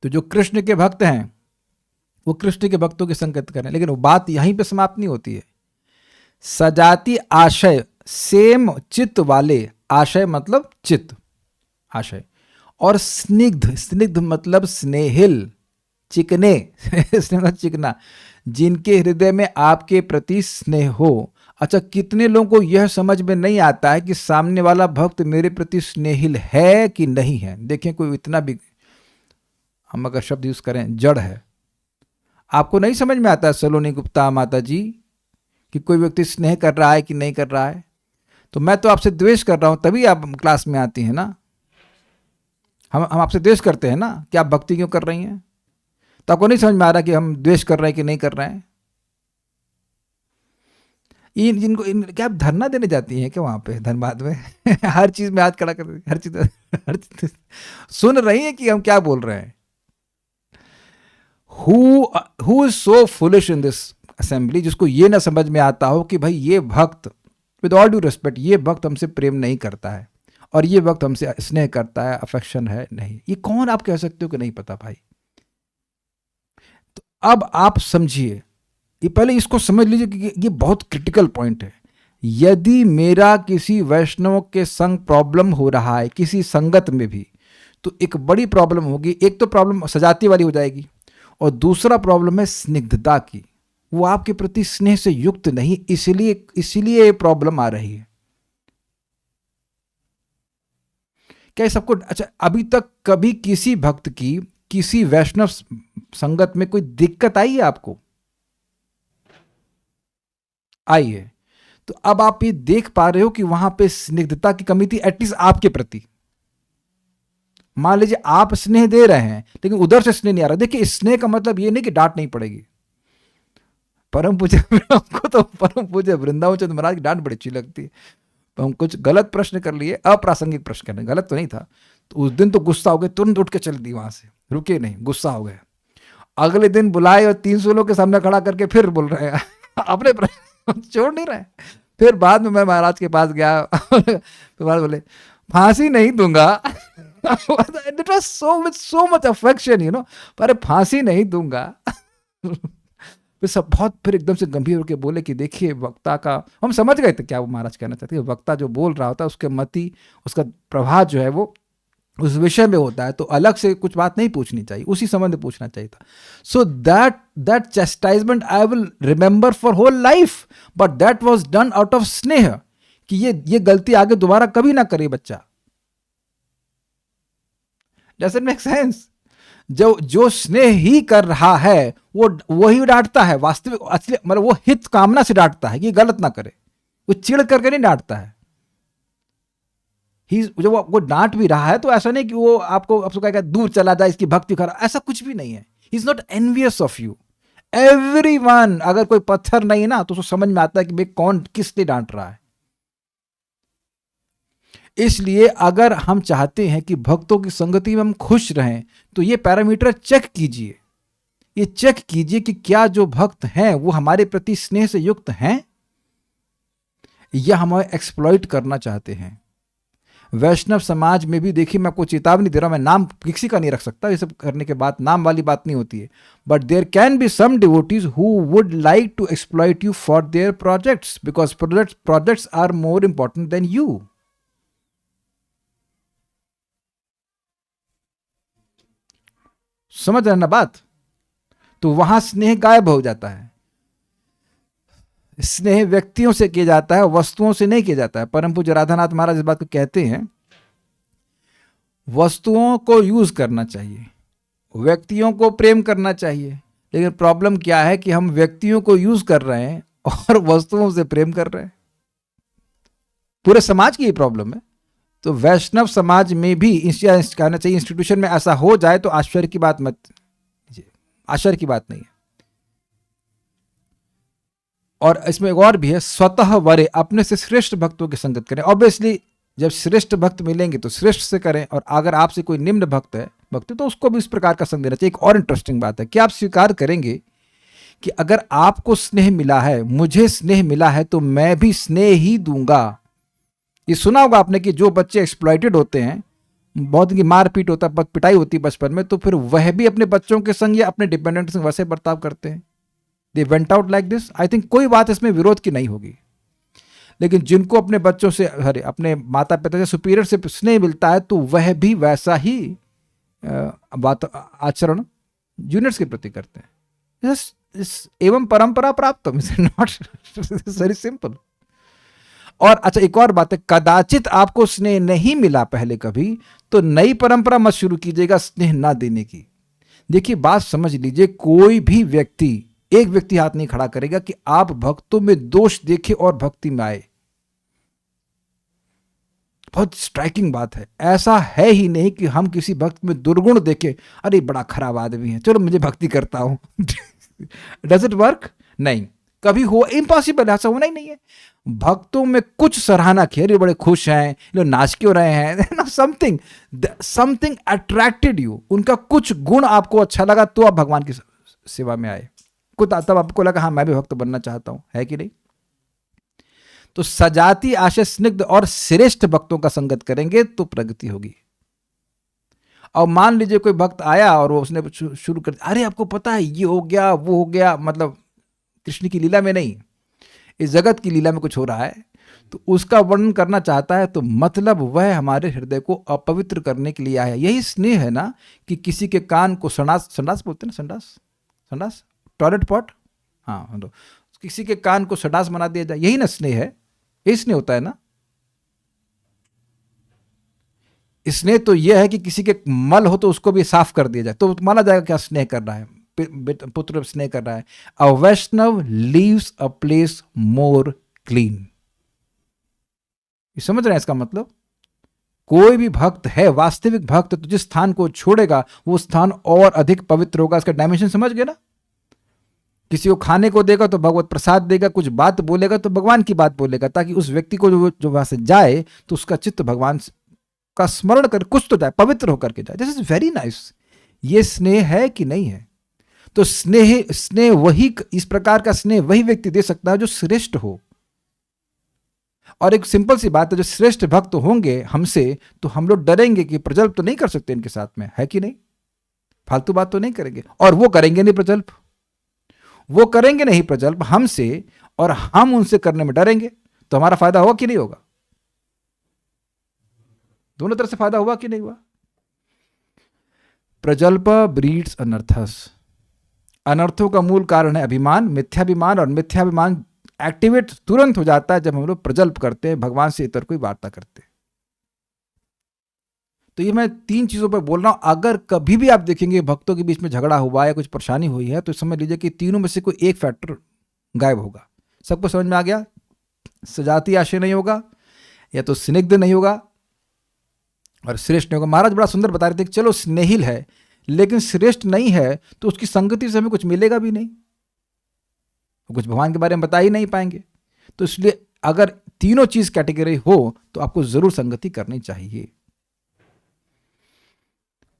तो जो कृष्ण के भक्त हैं वो कृष्ण के भक्तों की संगत करें, लेकिन वो बात यहीं पे समाप्त नहीं होती है। सजाती आशय, सेम चित्त वाले, आशय मतलब चित्त, आशय, और स्निग्ध मतलब स्नेहिल, चिकने चिकना, जिनके हृदय में आपके प्रति स्नेह हो। अच्छा, कितने लोगों को यह समझ में नहीं आता है कि सामने वाला भक्त मेरे प्रति स्नेहिल है कि नहीं है। देखें, कोई इतना भी, हम अगर शब्द यूज करें, जड़ है, आपको नहीं समझ में आता है सलोनी गुप्ता माता जी कि कोई व्यक्ति स्नेह कर रहा है कि नहीं कर रहा है। तो मैं तो आपसे द्वेष कर रहा हूं तभी आप क्लास में आती हैं ना। हम आपसे द्वेष करते हैं ना कि आप भक्ति क्यों कर रही हैं। तो आपको नहीं समझ में आ रहा कि हम द्वेष कर रहे हैं कि नहीं कर रहे हैं। जिनको क्या आप धरना देने जाती हैं क्या वहां पे धनबाद में? हर चीज में हाथ खड़ा कर, हर चीज सुन रही है कि हम क्या बोल रहे हैं। Who is so foolish in this assembly, जिसको ये ना समझ में आता हो कि भाई ये भक्त, विद ऑल ड्यू रिस्पेक्ट, ये भक्त हमसे प्रेम नहीं करता है और ये भक्त हमसे स्नेह करता है, अफेक्शन है नहीं। ये कौन आप कह सकते हो कि नहीं पता भाई? तो अब आप समझिए, ये पहले इसको समझ लीजिए कि ये बहुत क्रिटिकल पॉइंट है। यदि मेरा किसी वैष्णव के संग प्रॉब्लम हो रहा है, किसी संगत में भी, तो एक बड़ी प्रॉब्लम होगी। एक तो प्रॉब्लम सजाती वाली हो जाएगी और दूसरा प्रॉब्लम है स्निग्धता की। वो आपके प्रति स्नेह से युक्त नहीं, इसलिए ये प्रॉब्लम आ रही है। क्या सबको, अच्छा अभी तक कभी किसी भक्त की किसी वैष्णव संगत में कोई दिक्कत आई है आपको? आई है। तो अब आप ये देख पा रहे हो कि वहां पे स्निग्धता की कमी थी, एटलीस्ट आपके प्रति। मान लीजिए आप स्नेह दे रहे हैं लेकिन उधर से स्नेह नहीं आ रहा। देखिए, स्नेह का मतलब ये नहीं कि डांट नहीं पड़ेगी, परम पूज्य हमको तो परम पूज्य वृंदावन चंद्र महाराज की डांट बड़ी अच्छी लगती है। तो हम कुछ गलत प्रश्न कर लिए, अप्रासंगिक प्रश्न करने, गलत तो नहीं था, तो उस दिन तो गुस्सा हो गए, तुरंत उठ के चल दी वहां से, रुके नहीं, गुस्सा हो गए। अगले दिन बुलाए और 300 लोग के सामने खड़ा करके फिर बोल रहे हैं अपने प्रश्न छोड़ नहीं रहे। फिर बाद में मैं महाराज के पास गया तो महाराज बोले फांसी नहीं दूंगा it was so with so much affection you know, पर फांसी नहीं दूंगा फिर सब बहुत फिर एकदम से गंभीर होकर बोले कि देखिए वक्ता का, हम समझ गए थे क्या वो महाराज कहना चाहते हैं। वक्ता जो बोल रहा होता है उसके मति, उसका प्रभाव जो है वो उस विषय में होता है, तो अलग से कुछ बात नहीं पूछनी चाहिए, उसी संबंध में पूछना चाहिए था। So that chastisement I will remember for whole life, but that was done out of स्नेह, कि ये गलती आगे दोबारा कभी ना करे बच्चा। Doesn't make sense. जो स्नेह ही कर रहा है वो वही डांटता है, वास्तविक असली मतलब वो हित कामना से डांटता है कि गलत ना करे, वो चिढ़ करके नहीं डांटता है। जब वो डांट भी रहा है तो ऐसा नहीं कि वो आपको कहेगा दूर चला जाए, इसकी भक्ति कर, ऐसा कुछ भी नहीं है। He is not envious of you. Everyone, अगर कोई पत्थर नहीं ना तो उसको समझ में आता है कि भाई कौन किस लिए डांट रहा है। इसलिए अगर हम चाहते हैं कि भक्तों की संगति में हम खुश रहें तो ये पैरामीटर चेक कीजिए, ये चेक कीजिए कि क्या जो भक्त हैं वो हमारे प्रति स्नेह से युक्त हैं या हमें एक्सप्लॉइट करना चाहते हैं। वैष्णव समाज में भी देखिए, मैं आपको चेतावनी दे रहा हूं, मैं नाम किसी का नहीं रख सकता, ये सब करने के बाद नाम वाली बात नहीं होती है, but there can be some devotees who would like to exploit you for their projects, because projects are more important than you. समझ रहे ना बात? तो वहां स्नेह गायब हो जाता है। स्नेह व्यक्तियों से किया जाता है, वस्तुओं से नहीं किया जाता है। परम पूज्य राधानाथ महाराज इस बात को कहते हैं, वस्तुओं को यूज करना चाहिए, व्यक्तियों को प्रेम करना चाहिए। लेकिन प्रॉब्लम क्या है कि हम व्यक्तियों को यूज कर रहे हैं और वस्तुओं से प्रेम कर रहे हैं। पूरे समाज की ये प्रॉब्लम है। तो वैष्णव समाज में भी कहना चाहिए, इंस्टीट्यूशन में ऐसा हो जाए तो आश्चर्य की बात मत, आश्चर्य की बात नहीं है। और इसमें एक और भी है, स्वतः वरे, अपने से श्रेष्ठ भक्तों की संगत करें। ऑब्वियसली जब श्रेष्ठ भक्त मिलेंगे तो श्रेष्ठ से करें, और अगर आपसे कोई निम्न भक्त है भक्ति तो उसको भी इस प्रकार का संग देना चाहिए। एक और इंटरेस्टिंग बात है कि आप स्वीकार करेंगे कि अगर आपको स्नेह मिला है, मुझे स्नेह मिला है, तो मैं भी स्नेह ही दूंगा। ये सुना होगा आपने कि जो बच्चे एक्सप्लॉइटेड होते हैं, बहुत की मारपीट होता है, पिटाई होती है बचपन में, तो फिर वह भी अपने बच्चों के संग या अपने डिपेंडेंट संग वैसे बर्ताव करते हैं। They went out like this. I think कोई बात इसमें विरोध की नहीं होगी। लेकिन जिनको अपने बच्चों से, अपने माता पिता से, सुपीरियर से स्नेह मिलता है, तो वह भी वैसा ही बात आचरण जूनियर्स के प्रति करते हैं। एवं परंपरा प्राप्त, नॉट वेरी सिंपल। और अच्छा, एक और बात है, कदाचित आपको स्नेह नहीं मिला पहले कभी, तो नई परंपरा मत शुरू कीजिएगा स्नेह ना देने की। देखिए बात समझ लीजिए, कोई भी व्यक्ति, एक व्यक्ति हाथ नहीं खड़ा करेगा कि आप भक्तों में दोष देखे और भक्ति में आए। बहुत स्ट्राइकिंग बात है। ऐसा है ही नहीं कि हम किसी भक्त में दुर्गुण देखे, अरे बड़ा खराब आदमी है, चलो मुझे भक्ति करता हूं। Does it work? नहीं, कभी हो, इम्पॉसिबल, ऐसा होना ही नहीं है। भक्तों में कुछ सराहना की, अरे बड़े खुश हैं, लोग नाच क्यों रहे हैं, समथिंग अट्रैक्टेड यू, उनका कुछ गुण आपको अच्छा लगा तो आप भगवान की सेवा में आए। कुछ तब आपको लगा हाँ मैं भी भक्त बनना चाहता हूं, है कि नहीं? तो सजाती आशय स्निग्ध और श्रेष्ठ भक्तों का संगत करेंगे तो प्रगति होगी। और मान लीजिए कोई भक्त आया और वो उसने शुरू कर, अरे आपको पता है ये हो गया वो हो गया, मतलब कृष्ण की लीला में नहीं, इस जगत की लीला में कुछ हो रहा है, तो उसका वर्णन करना चाहता है, तो मतलब वह हमारे हृदय को अपवित्र करने के लिए आया है। यही स्नेह है ना, कि किसी के कान को संडास बोलते हैं ना, संडास टॉयलेट पॉट, हाँ, तो किसी के कान को संडास बना दिया जाए, यही ना स्नेह है, यही स्नेह होता है ना। स्नेह तो यह है कि किसी के मल हो तो उसको भी साफ कर दिया जाए, तो माना जाएगा क्या स्नेह कर रहा है, पुत्र स्नेह कर रहा है। A Vaishnav leaves a place more clean. ये समझ रहे हैं इसका मतलब? कोई भी भक्त है, वास्तविक भक्त, तो जिस स्थान को छोड़ेगा वो स्थान और अधिक पवित्र होगा। इसका डायमेंशन समझ गए ना? किसी को खाने को देगा तो भगवत प्रसाद देगा, कुछ बात बोलेगा तो भगवान की बात बोलेगा, ताकि उस व्यक्ति को जो वहां से जाए तो उसका चित्त भगवान का स्मरण कर कुछ तो जाए, पवित्र होकर के जाए। This is very nice. ये स्नेह है कि नहीं है? तो स्नेह वही, इस प्रकार का स्नेह वही व्यक्ति दे सकता है जो श्रेष्ठ हो। और एक सिंपल सी बात है, जो श्रेष्ठ भक्त होंगे हमसे, तो हम लोग डरेंगे कि प्रजल्प तो नहीं कर सकते इनके साथ में, है कि नहीं? फालतू बात तो नहीं करेंगे, और वो करेंगे नहीं प्रजल्प, वो करेंगे नहीं प्रजल्प हमसे, और हम उनसे करने में डरेंगे, तो हमारा फायदा होगा कि नहीं होगा? दोनों तरफ से फायदा हुआ कि नहीं हुआ? प्रजल्प ब्रीड्स अनर्थस। अनर्थों का मूल कारण है अभिमान, मिथ्याभिमान, और मिथ्याभिमान एक्टिवेट तुरंत हो जाता है जब हम लोग प्रजल्प करते हैं, भगवान से इतर कोई वार्ता करते हैं। तो ये मैं 3 चीजों पर बोल रहा हूं। अगर कभी भी आप देखेंगे भक्तों के बीच में झगड़ा हुआ है, कुछ परेशानी हुई है, तो समझ लीजिए कि तीनों में से कोई एक फैक्टर गायब होगा। सबको समझ में आ गया? सजाती आशय नहीं होगा, या तो स्निग्ध नहीं होगा, और श्रेष्ठ नहीं होगा। महाराज बड़ा सुंदर बता रहे थे कि चलो स्नेहिल है, लेकिन श्रेष्ठ नहीं है, तो उसकी संगति से हमें कुछ मिलेगा भी नहीं, कुछ भगवान के बारे में बता ही नहीं पाएंगे। तो इसलिए अगर तीनों चीज कैटेगरी हो तो आपको जरूर संगति करनी चाहिए।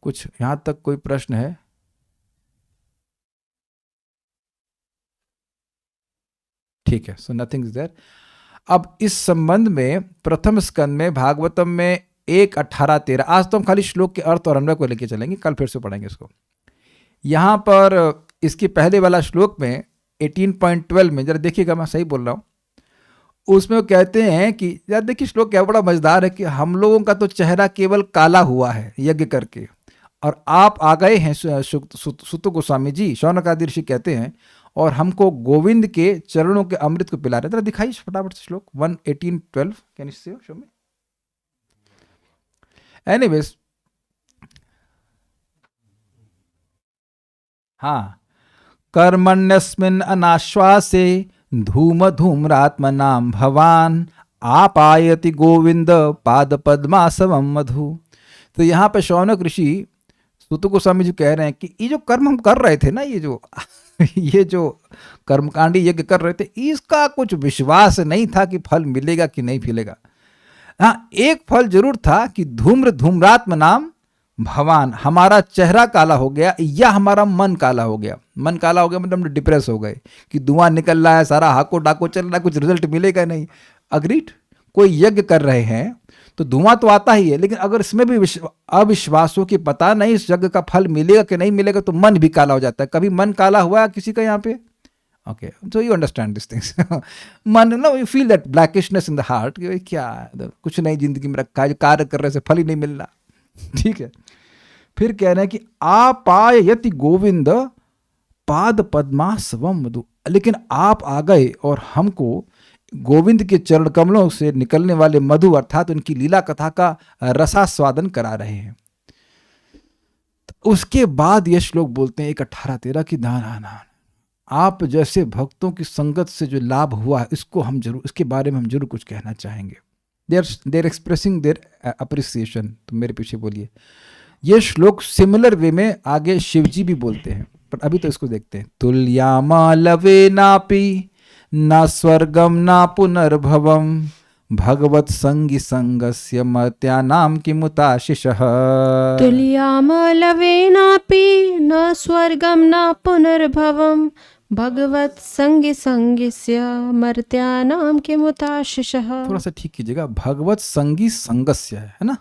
कुछ यहां तक कोई प्रश्न है? ठीक है, सो नथिंग इज देयर। अब इस संबंध में प्रथम स्कंद में भागवतम में 1:18-13, आज तो हम खाली श्लोक के अर्थ और अन्वय को लेके चलेंगे, कल फिर से पढ़ेंगे इसको। यहां पर इसके पहले वाला श्लोक में 18.12 में, जरा देखिएगा, मैं सही बोल रहा हूं, उसमें वो कहते हैं कि यार देखिए श्लोक क्या बड़ा मजेदार है कि हम लोगों का तो चेहरा केवल काला हुआ है यज्ञ करके, और आप आ गए हैं सुत गोस्वामी जी, शौनक आदि ऋषि कहते हैं, और हमको गोविंद के चरणों के अमृत को पिला रहे। जरा दिखाइए फटाफट से श्लोक 1:18-12, can you see show me? Anyways, हाँ, कर्मण्यस्मिन् अनाश्वासे धूम धूम्रात्मनां भवान आपायति गोविंद पाद पद्मासवम मधु। तो यहाँ पे शौनक ऋषि सुत गोस्वामी जी कह रहे हैं कि ये जो कर्म हम कर रहे थे ना, ये जो कर्मकांडी यज्ञ कर रहे थे, इसका कुछ विश्वास नहीं था कि फल मिलेगा कि नहीं मिलेगा। हाँ, एक फल जरूर था कि धूम्रात्म नाम भवान, हमारा चेहरा काला हो गया या हमारा मन काला हो गया। मन काला हो गया मतलब हम डिप्रेस हो गए कि धुआं निकल रहा है, सारा हाको डाको चल रहा है, कुछ रिजल्ट मिलेगा नहीं। अग्रीड? कोई यज्ञ कर रहे हैं तो धुआं तो आता ही है, लेकिन अगर इसमें भी अविश्वास हो कि पता नहीं इस यज्ञ का फल मिलेगा कि नहीं मिलेगा, तो मन भी काला हो जाता है। कभी मन काला हुआ है किसी का यहाँ पे? Okay, so you understand this things. मन ना, you feel that blackishness in the heart कि क्या कुछ नहीं जिंदगी में रखा है, कार्य कर रहे से फल ही नहीं मिल रहा। ठीक है, फिर कह रहे हैं कि आपायति गोविंद पाद पद्मासवम मधु, लेकिन आप आ गए और हमको गोविंद के चरण कमलों से निकलने वाले मधु अर्थात उनकी लीला कथा का रसास्वादन करा रहे हैं। उसके बाद ये श्लोक बोलते हैं 1:18-13 की दान आप जैसे भक्तों की संगत से जो लाभ हुआ है, इसको हम जरूर, इसके बारे में हम जरूर कुछ कहना चाहेंगे। देर एक्सप्रेसिंग देयर अप्रिसिएशन। तो मेरे पीछे बोलिए। ये श्लोक सिमिलर वे में आगे शिवजी भी बोलते हैं, पर अभी तो इसको देखते हैं। तुल्यामा लवे नापी न स्वर्गम न पुनर्भवम भगवत संगी संगस्य मर्त्यानाम किमुताशिषः। तुल्याम लवेनापि न स्वर्गम न पुनर्भवम भगवत संगी संगस्य मर्त्यानाम किमुताशिषः। थोड़ा सा ठीक कीजिएगा, भगवत संगी संगस्य है ना।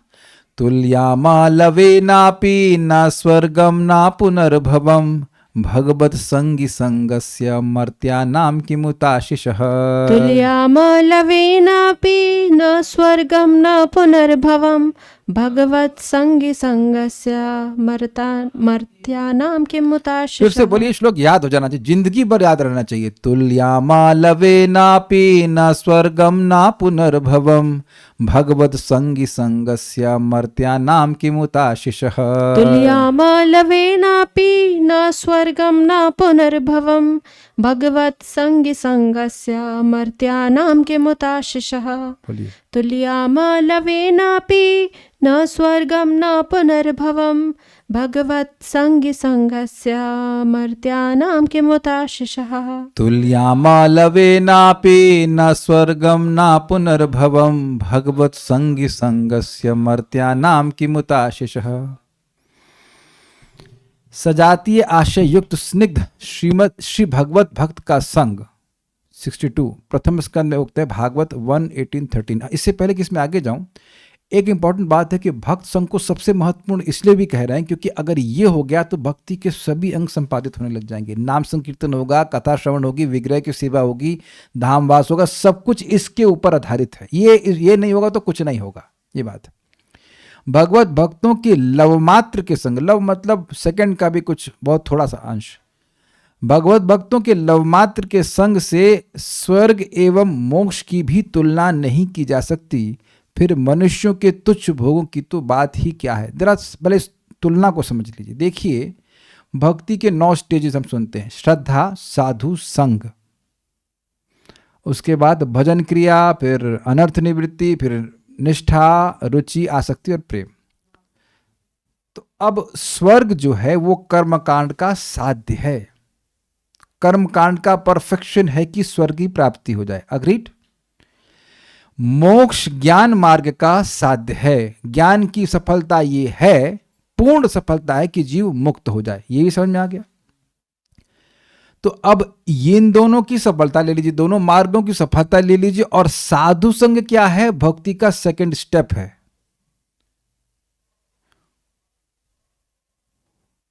तुल्यामा लवेनापि न स्वर्गम न पुनर्भवम भगवत संगी संगस्य मर्त्यानाम किमुताशिषः। तुल्याम लवेनापि न स्वर्गम न पुनर्भवम भगवत संगी संगस्य मर्त्यानाम किमुताशिषः। फिर से बोलिए, श्लोक याद हो जाना चाहिए, जिंदगी भर याद रहना चाहिए। तुल्यामा लवेनापि न स्वर्गम न पुनर्भवम भगवत संगी संगस्य मर्त्यानाम किमुताशिषः। तुल्याम लवेनापि न स्वर्गम न पुनर्भवम भगवत संगी संगस्य मर्त्यानाम किमुताशिषः। तुल्यामलवेनापि न स्वर्गं न पुनर्भवं भगवत्सङ्गसङ्गस्य मर्त्यानां किमुताशिषः। तुल्यामालवेनापि न स्वर्गम न पुनर्भवम भगवत संगी संगस्य मर्त्यानाम किमुताशिषः। सजातीय आशय युक्त स्निग्ध श्री भगवत भक्त का संग 62 प्रथम स्कंद में उक्त है, भागवत 1:18-13। इससे पहले कि इसमें आगे जाऊं, एक इंपॉर्टेंट बात है कि भक्त संग को सबसे महत्वपूर्ण इसलिए भी कह रहे हैं क्योंकि अगर ये हो गया तो भक्ति के सभी अंग संपादित होने लग जाएंगे। नाम संकीर्तन होगा, कथा श्रवण होगी, विग्रह की सेवा होगी, धामवास होगा, सब कुछ इसके ऊपर आधारित है। ये नहीं होगा तो कुछ नहीं होगा, ये बात है। भगवत भक्तों की लवमात्र के संग, लव मतलब सेकंड का भी कुछ बहुत थोड़ा सा अंश, भगवत भक्तों के लवमात्र के संग से स्वर्ग एवं मोक्ष की भी तुलना नहीं की जा सकती। फिर मनुष्यों के तुच्छ भोगों की तो बात ही क्या है। जरा पहले इस तुलना को समझ लीजिए। देखिए, भक्ति के 9 स्टेजेस हम सुनते हैं, श्रद्धा, साधु, संग, उसके बाद भजन क्रिया, फिर अनर्थ निवृत्ति, फिर निष्ठा, रुचि, आसक्ति और प्रेम। तो अब स्वर्ग जो है वो कर्मकांड का साध्य है, कर्मकांड का परफेक्शन है कि स्वर्ग की प्राप्ति हो जाए, अग्रीड। मोक्ष ज्ञान मार्ग का साध्य है, ज्ञान की सफलता ये है, पूर्ण सफलता है कि जीव मुक्त हो जाए, ये भी समझ में आ गया। तो अब इन दोनों की सफलता ले लीजिए, दोनों मार्गों की सफलता ले लीजिए। और साधु संग क्या है? भक्ति का सेकंड स्टेप है।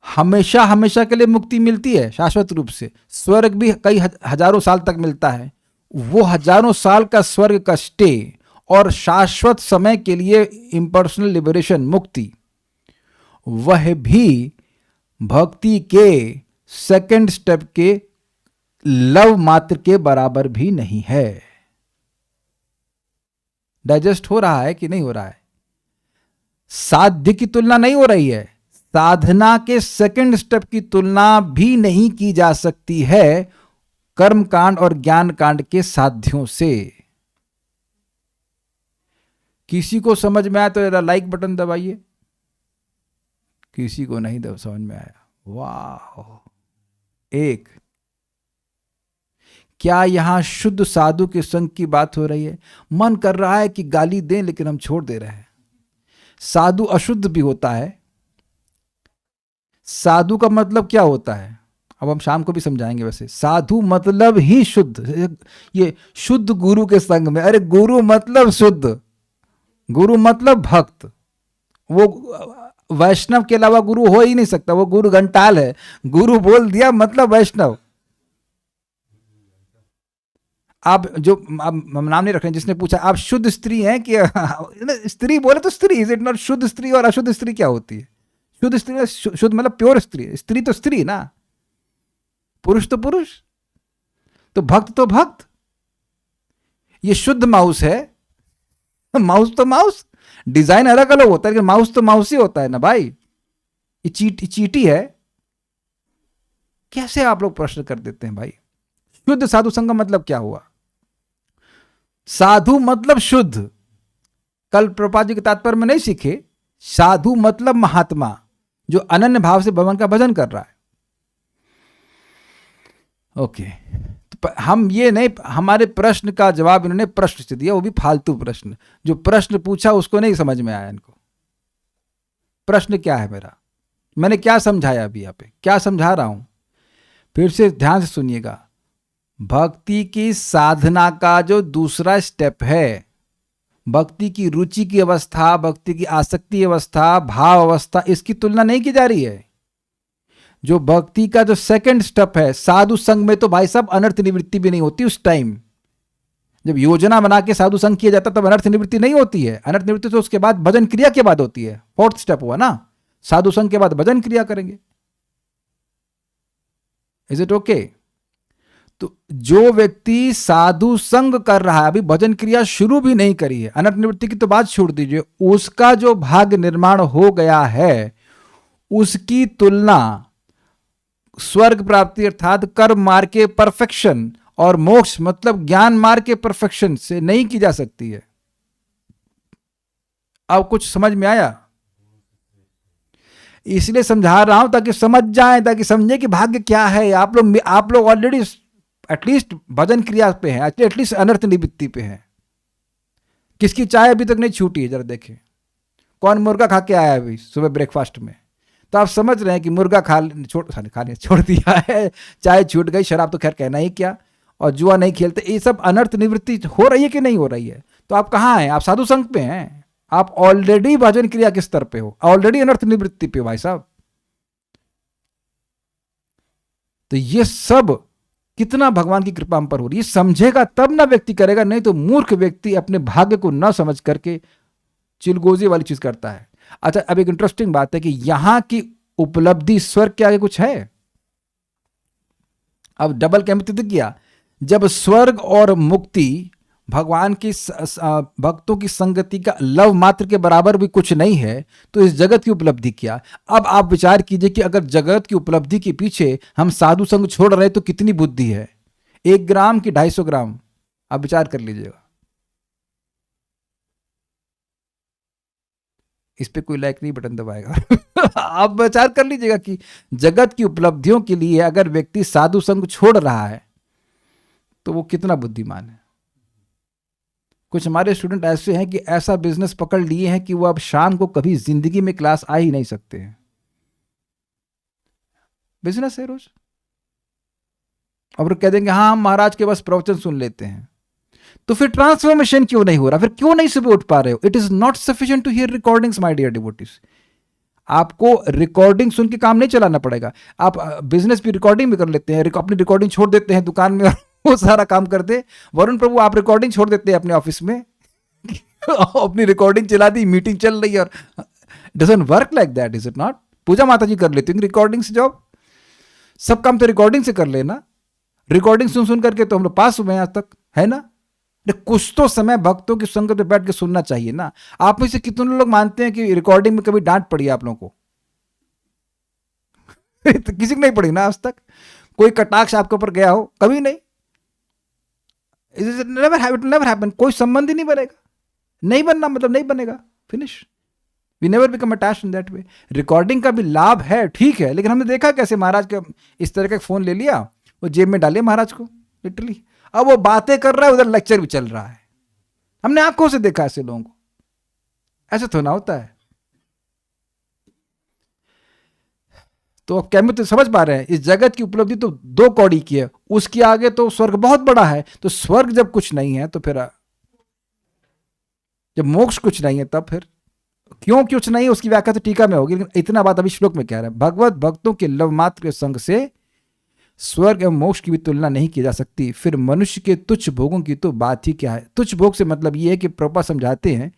हमेशा हमेशा के लिए मुक्ति मिलती है शाश्वत रूप से, स्वर्ग भी कई हजारों साल तक मिलता है। वो हजारों साल का स्वर्ग का स्टे और शाश्वत समय के लिए इम्पर्सनल लिबरेशन, मुक्ति, वह भी भक्ति के सेकंड स्टेप के लव मात्र के बराबर भी नहीं है। डाइजेस्ट हो रहा है कि नहीं हो रहा है? साध्य की तुलना नहीं हो रही है, साधना के सेकंड स्टेप की तुलना भी नहीं की जा सकती है कर्म कांड और ज्ञान कांड के साध्यों से। किसी को समझ में आया तो जरा लाइक बटन दबाइए, किसी को नहीं समझ में आया, वाह। एक, क्या यहां शुद्ध साधु के संग की बात हो रही है? मन कर रहा है कि गाली दें लेकिन हम छोड़ दे रहे हैं। साधु अशुद्ध भी होता है। साधु का मतलब क्या होता है अब हम शाम को भी समझाएंगे। वैसे साधु मतलब ही शुद्ध, ये शुद्ध गुरु के संग में। अरे गुरु मतलब शुद्ध, गुरु मतलब भक्त। वो वैष्णव के अलावा गुरु हो ही नहीं सकता, वो गुरु घंटाल है। गुरु बोल दिया मतलब वैष्णव। आप जो हम नाम नहीं रख रहे हैं, जिसने पूछा आप शुद्ध स्त्री हैं कि स्त्री बोले तो स्त्री, इज इट नॉट? शुद्ध स्त्री और अशुद्ध स्त्री क्या होती है? शुद्ध स्त्री, शुद्ध मतलब प्योर स्त्री, स्त्री तो स्त्री ना, पुरुष तो पुरुष, तो भक्त तो भक्त। ये शुद्ध माउस है, माउस तो माउस, डिजाइन अलग अलग होता है लेकिन माउस तो माउस ही होता है ना भाई। ये चीटी है। कैसे आप लोग प्रश्न कर देते हैं भाई? शुद्ध साधु संग मतलब क्या हुआ? साधु मतलब शुद्ध। कल प्रभुपाद जी के तात्पर्य में नहीं सीखे, साधु मतलब महात्मा जो अनन्य भाव से भगवान का भजन कर रहा है। ओके, तो हम ये नहीं, हमारे प्रश्न का जवाब इन्होंने प्रश्न से दिया, वो भी फालतू प्रश्न। जो प्रश्न पूछा उसको नहीं समझ में आया इनको। प्रश्न क्या है मेरा, मैंने क्या समझाया अभी यहाँ पे, क्या समझा रहा हूं, फिर से ध्यान से सुनिएगा। भक्ति की साधना का जो दूसरा स्टेप है, भक्ति की रुचि की अवस्था, भक्ति की आसक्ति अवस्था, भाव अवस्था, इसकी तुलना नहीं की जा रही है। जो भक्ति का जो सेकंड स्टेप है, साधु संग में तो भाई साहब अनर्थ निवृत्ति भी नहीं होती। उस टाइम जब योजना बना के साधु संग किया जाता तब अनर्थ निवृत्ति नहीं होती है। अनर्थ निवृत्ति तो उसके बाद भजन क्रिया के बाद होती है। फोर्थ स्टेप हुआ ना, साधु संग के बाद भजन क्रिया करेंगे। Is it okay? तो जो व्यक्ति साधु संग कर रहा है, अभी भजन क्रिया शुरू भी नहीं करी है, अनर्थ निवृत्ति की तो बात छोड़ दीजिए, उसका जो भाग्य निर्माण हो गया है उसकी तुलना स्वर्ग प्राप्ति अर्थात कर्म मार्ग के परफेक्शन और मोक्ष मतलब ज्ञान मार्ग के परफेक्शन से नहीं की जा सकती है। अब कुछ समझ में आया? इसलिए समझा रहा हूं ताकि समझ जाएं, ताकि समझे कि भाग्य क्या है। आप लोग ऑलरेडी एटलीस्ट भजन क्रिया पे हैं, एटलीस्ट अनर्थ निवृत्ति पे हैं। किसकी चाय अभी तक नहीं छूटी है? जरा देखें कौन मुर्गा खा के आया अभी सुबह ब्रेकफास्ट में। तो आप समझ रहे हैं कि मुर्गा खाने छोड़ दिया है, चाय छूट गई, शराब तो खैर कहना ही क्या, और जुआ नहीं खेलते। ये सब अनर्थ निवृत्ति हो रही है कि नहीं हो रही है? तो आप कहाँ हैं? आप साधु संघ पे हैं। आप ऑलरेडी भजन क्रिया के स्तर पे हो, ऑलरेडी अनर्थ निवृत्ति पे हो भाई साहब। तो ये सब कितना भगवान की कृपा हम पर हो रही है, समझेगा तब ना व्यक्ति करेगा, नहीं तो मूर्ख व्यक्ति अपने भाग्य को न समझ करके चिलगोजी वाली चीज करता है। अच्छा, अब एक इंटरेस्टिंग बात है कि यहां की उपलब्धि स्वर्ग के आगे कुछ है। अब डबल कैमिति किया, जब स्वर्ग और मुक्ति भगवान की भक्तों की संगति का लव मात्र के बराबर भी कुछ नहीं है, तो इस जगत की उपलब्धि क्या? अब आप विचार कीजिए कि अगर जगत की उपलब्धि के पीछे हम साधु संग छोड़ रहे तो कितनी बुद्धि है। 1 ग्राम की 250 ग्राम, आप विचार कर लीजिएगा। इस पे कोई लाइक नहीं बटन दबाएगा। आप विचार कर लीजिएगा कि जगत की उपलब्धियों के लिए अगर व्यक्ति साधु संग छोड़ रहा है तो वो कितना बुद्धिमान है। कुछ हमारे स्टूडेंट ऐसे हैं कि ऐसा बिजनेस पकड़ लिए हैं कि वो अब शाम को कभी जिंदगी में क्लास आ ही नहीं सकते हैं। बिजनेस है रोज। और कह देंगे हाँ हम महाराज के बस प्रवचन सुन लेते हैं। तो फिर ट्रांसफॉर्मेशन क्यों नहीं हो रहा? फिर क्यों नहीं सुबह उठ पा रहे हो? It is not sufficient to hear recordings my dear devotees. आपको रिकॉर्डिंग सुन के काम नहीं चलाना पड़ेगा। आप बिजनेस भी रिकॉर्डिंग भी कर लेते हैं, अपनी रिकॉर्डिंग छोड़ देते हैं दुकान में और वो सारा काम करते। वरुण प्रभु आप रिकॉर्डिंग छोड़ देते हैं अपने ऑफिस में अपनी रिकॉर्डिंग चला दी, मीटिंग चल रही है, और doesn't work like that, is it not? पूजा माता जी कर लेती हैं रिकॉर्डिंग से जॉब। सब काम तो रिकॉर्डिंग से कर लेना। रिकॉर्डिंग सुन सुन करके तो हम लोग पास हुए आज तक, है ना? कुछ तो समय भक्तों की संगत में बैठ के सुनना चाहिए ना। आप में से कितने लोग मानते हैं कि रिकॉर्डिंग में कभी डांट पड़ी आप लोगों को? तो किसी को नहीं पड़ी ना आज तक। कोई कटाक्ष आपके ऊपर गया हो? कभी नहीं। Never happen. कोई संबंध ही नहीं बनेगा। नहीं बनना मतलब नहीं बनेगा, finish. We never become attached in that way. Recording का भी लाभ है, ठीक है, लेकिन हमने देखा कैसे महाराज का इस तरह का फोन ले लिया, वो जेब में डाले महाराज को लिटरली। अब वो बातें कर रहा है, उधर लेक्चर भी चल रहा है। हमने आंखों से देखा ऐसे लोगों को। ऐसा तो ना होता है। तो अब कैमित तो समझ पा रहे हैं, इस जगत की उपलब्धि तो 2 कौड़ी की है, उसके आगे तो स्वर्ग बहुत बड़ा है। तो स्वर्ग जब कुछ नहीं है तो फिर जब मोक्ष कुछ नहीं है तब फिर क्यों कुछ नहीं है, उसकी व्याख्या तो टीका में होगी, लेकिन इतना बात अभी श्लोक में कह रहे हैं। भगवत भक्तों के लव मात्र के संग से स्वर्ग एवं मोक्ष की भी तुलना नहीं की जा सकती। फिर मनुष्य के तुच्छ भोगों की तो बात ही क्या है। तुच्छ भोग से मतलब ये है कि प्रभुपाद समझाते हैं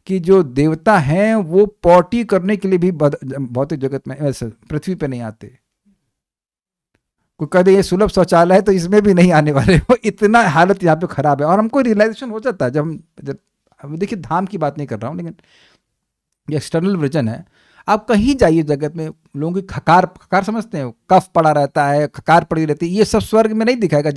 कि जो देवता हैं वो पॉटी करने के लिए भी भौतिक जगत में पृथ्वी पे नहीं आते। कोई कह दे ये सुलभ शौचालय है तो इसमें भी नहीं आने वाले हो। इतना हालत यहाँ पे खराब है। और हमको रियलाइजेशन हो जाता है जब देखिए धाम की बात नहीं कर रहा हूँ, लेकिन ये एक्सटर्नल विजन है। आप कहीं जाइए जगत में, लोगों की खकार समझते हैं, कफ पड़ा रहता है, खकार पड़ी रहती है, ये सब स्वर्ग में नहीं दिखाएगा।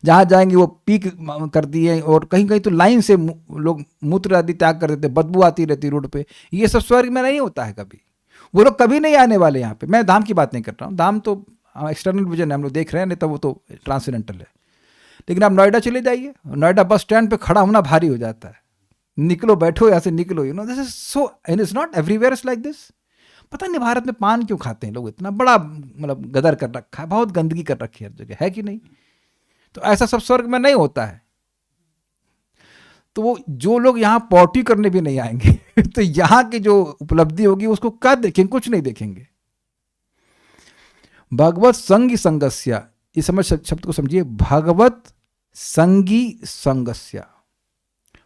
जहाँ जाएंगे वो पीक कर दिए, और कहीं कहीं तो लाइन से लोग मूत्र आदि त्याग कर देते, बदबू आती रहती रोड पे। ये सब स्वर्ग में नहीं होता है कभी। वो लोग कभी नहीं आने वाले यहाँ पे। मैं धाम की बात नहीं कर रहा हूँ, धाम तो एक्सटर्नल विजन है, हम लोग देख रहे हैं, नहीं तो वो तो ट्रांसेंडेंटल है। लेकिन आप नोएडा चले जाइए, नोएडा बस स्टैंड पे खड़ा होना भारी हो जाता है। निकलो, बैठो, यहाँ से निकलो, you know this is so, and it's not everywhere is like this. पता नहीं भारत में पान क्यों खाते हैं लोग, इतना बड़ा मतलब गदर कर रखा है, बहुत गंदगी कर रखी है हर जगह, है कि नहीं? तो ऐसा सब स्वर्ग में नहीं होता है। तो वो जो लोग यहाँ पॉटी करने भी नहीं आएंगे तो यहाँ की जो उपलब्धि होगी उसको क्या देखेंगे? कुछ नहीं देखेंगे। भगवत संगी संगस्या, इस समझ शब्द को समझिए, भगवत संगी संगस्या,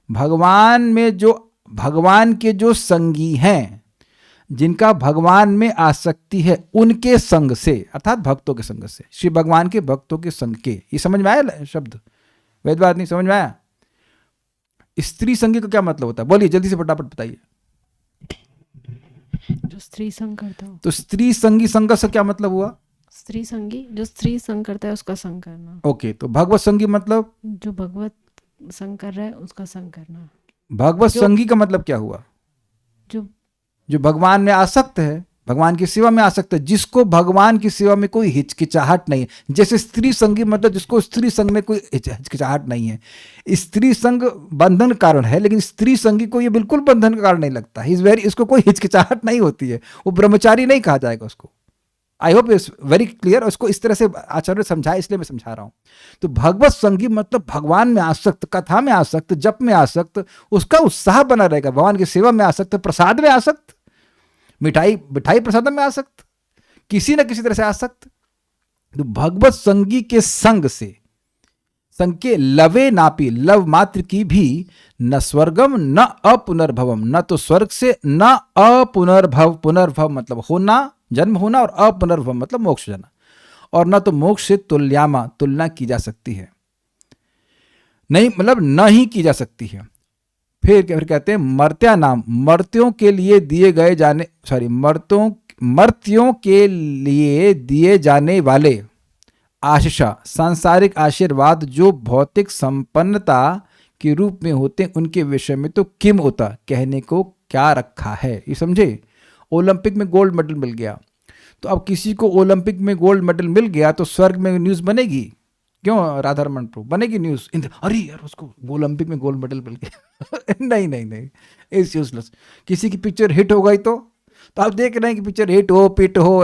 भगवान में जो भगवान के जो संगी हैं, जिनका भगवान में आसक्ति है, उनके संग से, अर्थात भक्तों के संग से, श्री भगवान के भक्तों के संग के। ये समझ में आया शब्द? वैध बात नहीं समझ में आया? स्त्री संगी का क्या मतलब होता है? बोलिए जल्दी से फटाफट बताइए। जो स्त्री संग करता हो। तो स्त्री संगी संग से क्या मतलब हुआ? स्त्री संगी, जो स्त्री संग करता है उसका संग करना। ओके, तो भगवत संगी मतलब जो भगवत संग कर रहा है उसका संग करना। भगवत संगी का मतलब क्या हुआ? जो जो भगवान में आसक्त है, भगवान की सेवा में आसक्त है, जिसको भगवान की सेवा में कोई हिचकिचाहट नहीं है। जैसे स्त्री संगी मतलब जिसको स्त्री संग में कोई हिचकिचाहट नहीं है। स्त्री संग बंधन कारण है, लेकिन स्त्री संगी को ये बिल्कुल बंधन का कारण नहीं लगता। इज वेरी, इसको कोई हिचकिचाहट नहीं होती है, वो ब्रह्मचारी नहीं कहा जाएगा उसको। I hope it's very clear. उसको इस तरह से आचार्य ने समझाया, इसलिए मैं समझा रहा हूं। तो भगवत संगी मतलब भगवान में आसक्त, कथा में आसक्त, जप में आसक्त, उसका उत्साह बना रहेगा। भगवान की सेवा में आसक्त, प्रसाद में आसक्त, मिठाई मिठाई प्रसाद में आसक्त, किसी न किसी तरह से आसक्त। तो भगवत संगी के संग से, संग के लवे नापी, लव मात्र की भी न स्वर्गम न अपुनर्भवम, न तो स्वर्ग से न अपुनर्भव, पुनर्भव मतलब होना, जन्म होना, और अपुनर्भव मतलब मोक्ष जाना, और न तो मोक्ष से तुल्यामा, तुलना की जा सकती है, नहीं मतलब न ही की जा सकती है। फिर कहते हैं मर्त्या नाम, मर्त्यों के लिए दिए गए जाने, सॉरी मर्त्यों के लिए दिए जाने वाले आशीषा, सांसारिक आशीर्वाद जो भौतिक संपन्नता के रूप में होते हैं, उनके विषय में तो किम होता, कहने को क्या रखा है। ये समझे। ओलंपिक में गोल्ड मेडल मिल गया, तो अब किसी को ओलंपिक में गोल्ड मेडल मिल गया तो स्वर्ग में न्यूज़ बनेगी क्यों? राधारमण प्रभु बनेगी न्यूज़, अरे यार उसको ओलंपिक में गोल्ड मेडल मिल गया। नहीं नहीं नहीं, इट्स यूजलेस। किसी की पिक्चर हिट हो गई तो आप देख रहे हैं कि पिक्चर हिट हो, पिट हो,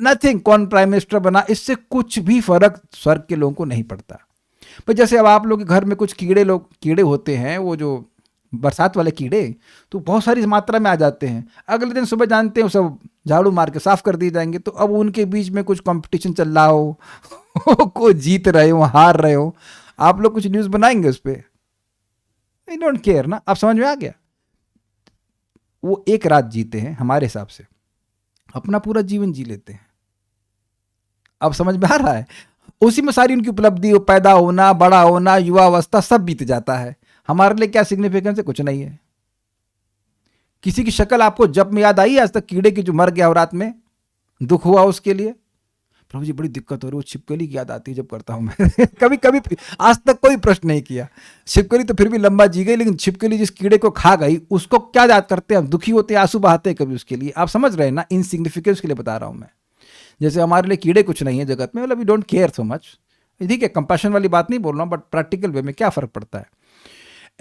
नथिंग, कौन प्राइम मिनिस्टर बना, इससे कुछ भी फर्क स्वर्ग के लोगों को नहीं पड़ता। पर जैसे अब आप लोग के घर में कुछ कीड़े होते हैं, वो जो बरसात वाले कीड़े, तो बहुत सारी मात्रा में आ जाते हैं, अगले दिन सुबह जानते हैं सब झाड़ू मार के साफ कर दिए जाएंगे। तो अब उनके बीच में कुछ कंपटीशन चल रहा हो, कोई जीत रहे हो, हार रहे हो, आप लोग कुछ न्यूज़ बनाएंगे उस पर? आई डोंट केयर ना। आप समझ में आ गया? वो एक रात जीते हैं हमारे हिसाब से, अपना पूरा जीवन जी लेते हैं। अब समझ में आ रहा है? उसी में सारी उनकी उपलब्धि, पैदा होना, बड़ा होना, युवा अवस्था सब बीत जाता है। हमारे लिए क्या सिग्निफिकेंस है? कुछ नहीं है। किसी की शक्ल आपको जब में याद आई आज तक? कीड़े की जो मर गया हो रात में, दुख हुआ उसके लिए, प्रभु जी बड़ी दिक्कत हो रही है, वो छिपकली की याद आती है जब करता हूं मैं। कभी कभी आज तक कोई प्रश्न नहीं किया। छिपकली तो फिर भी लंबा जी गई, लेकिन छिपकली जिस कीड़े को खा गई उसको क्या याद करते हैं हम? दुखी होते हैं, आंसू बहाते हैं कभी उसके लिए। आप समझ रहे हैं ना? इनसिग्निफिकेंस के लिए बता रहा हूं मैं। जैसे हमारे लिए कीड़े कुछ नहीं है जगत में, मतलब we don't care so much. ठीक है, कंपैशन वाली बात नहीं बोल रहा हूं, बट प्रैक्टिकल वे में क्या फर्क पड़ता है।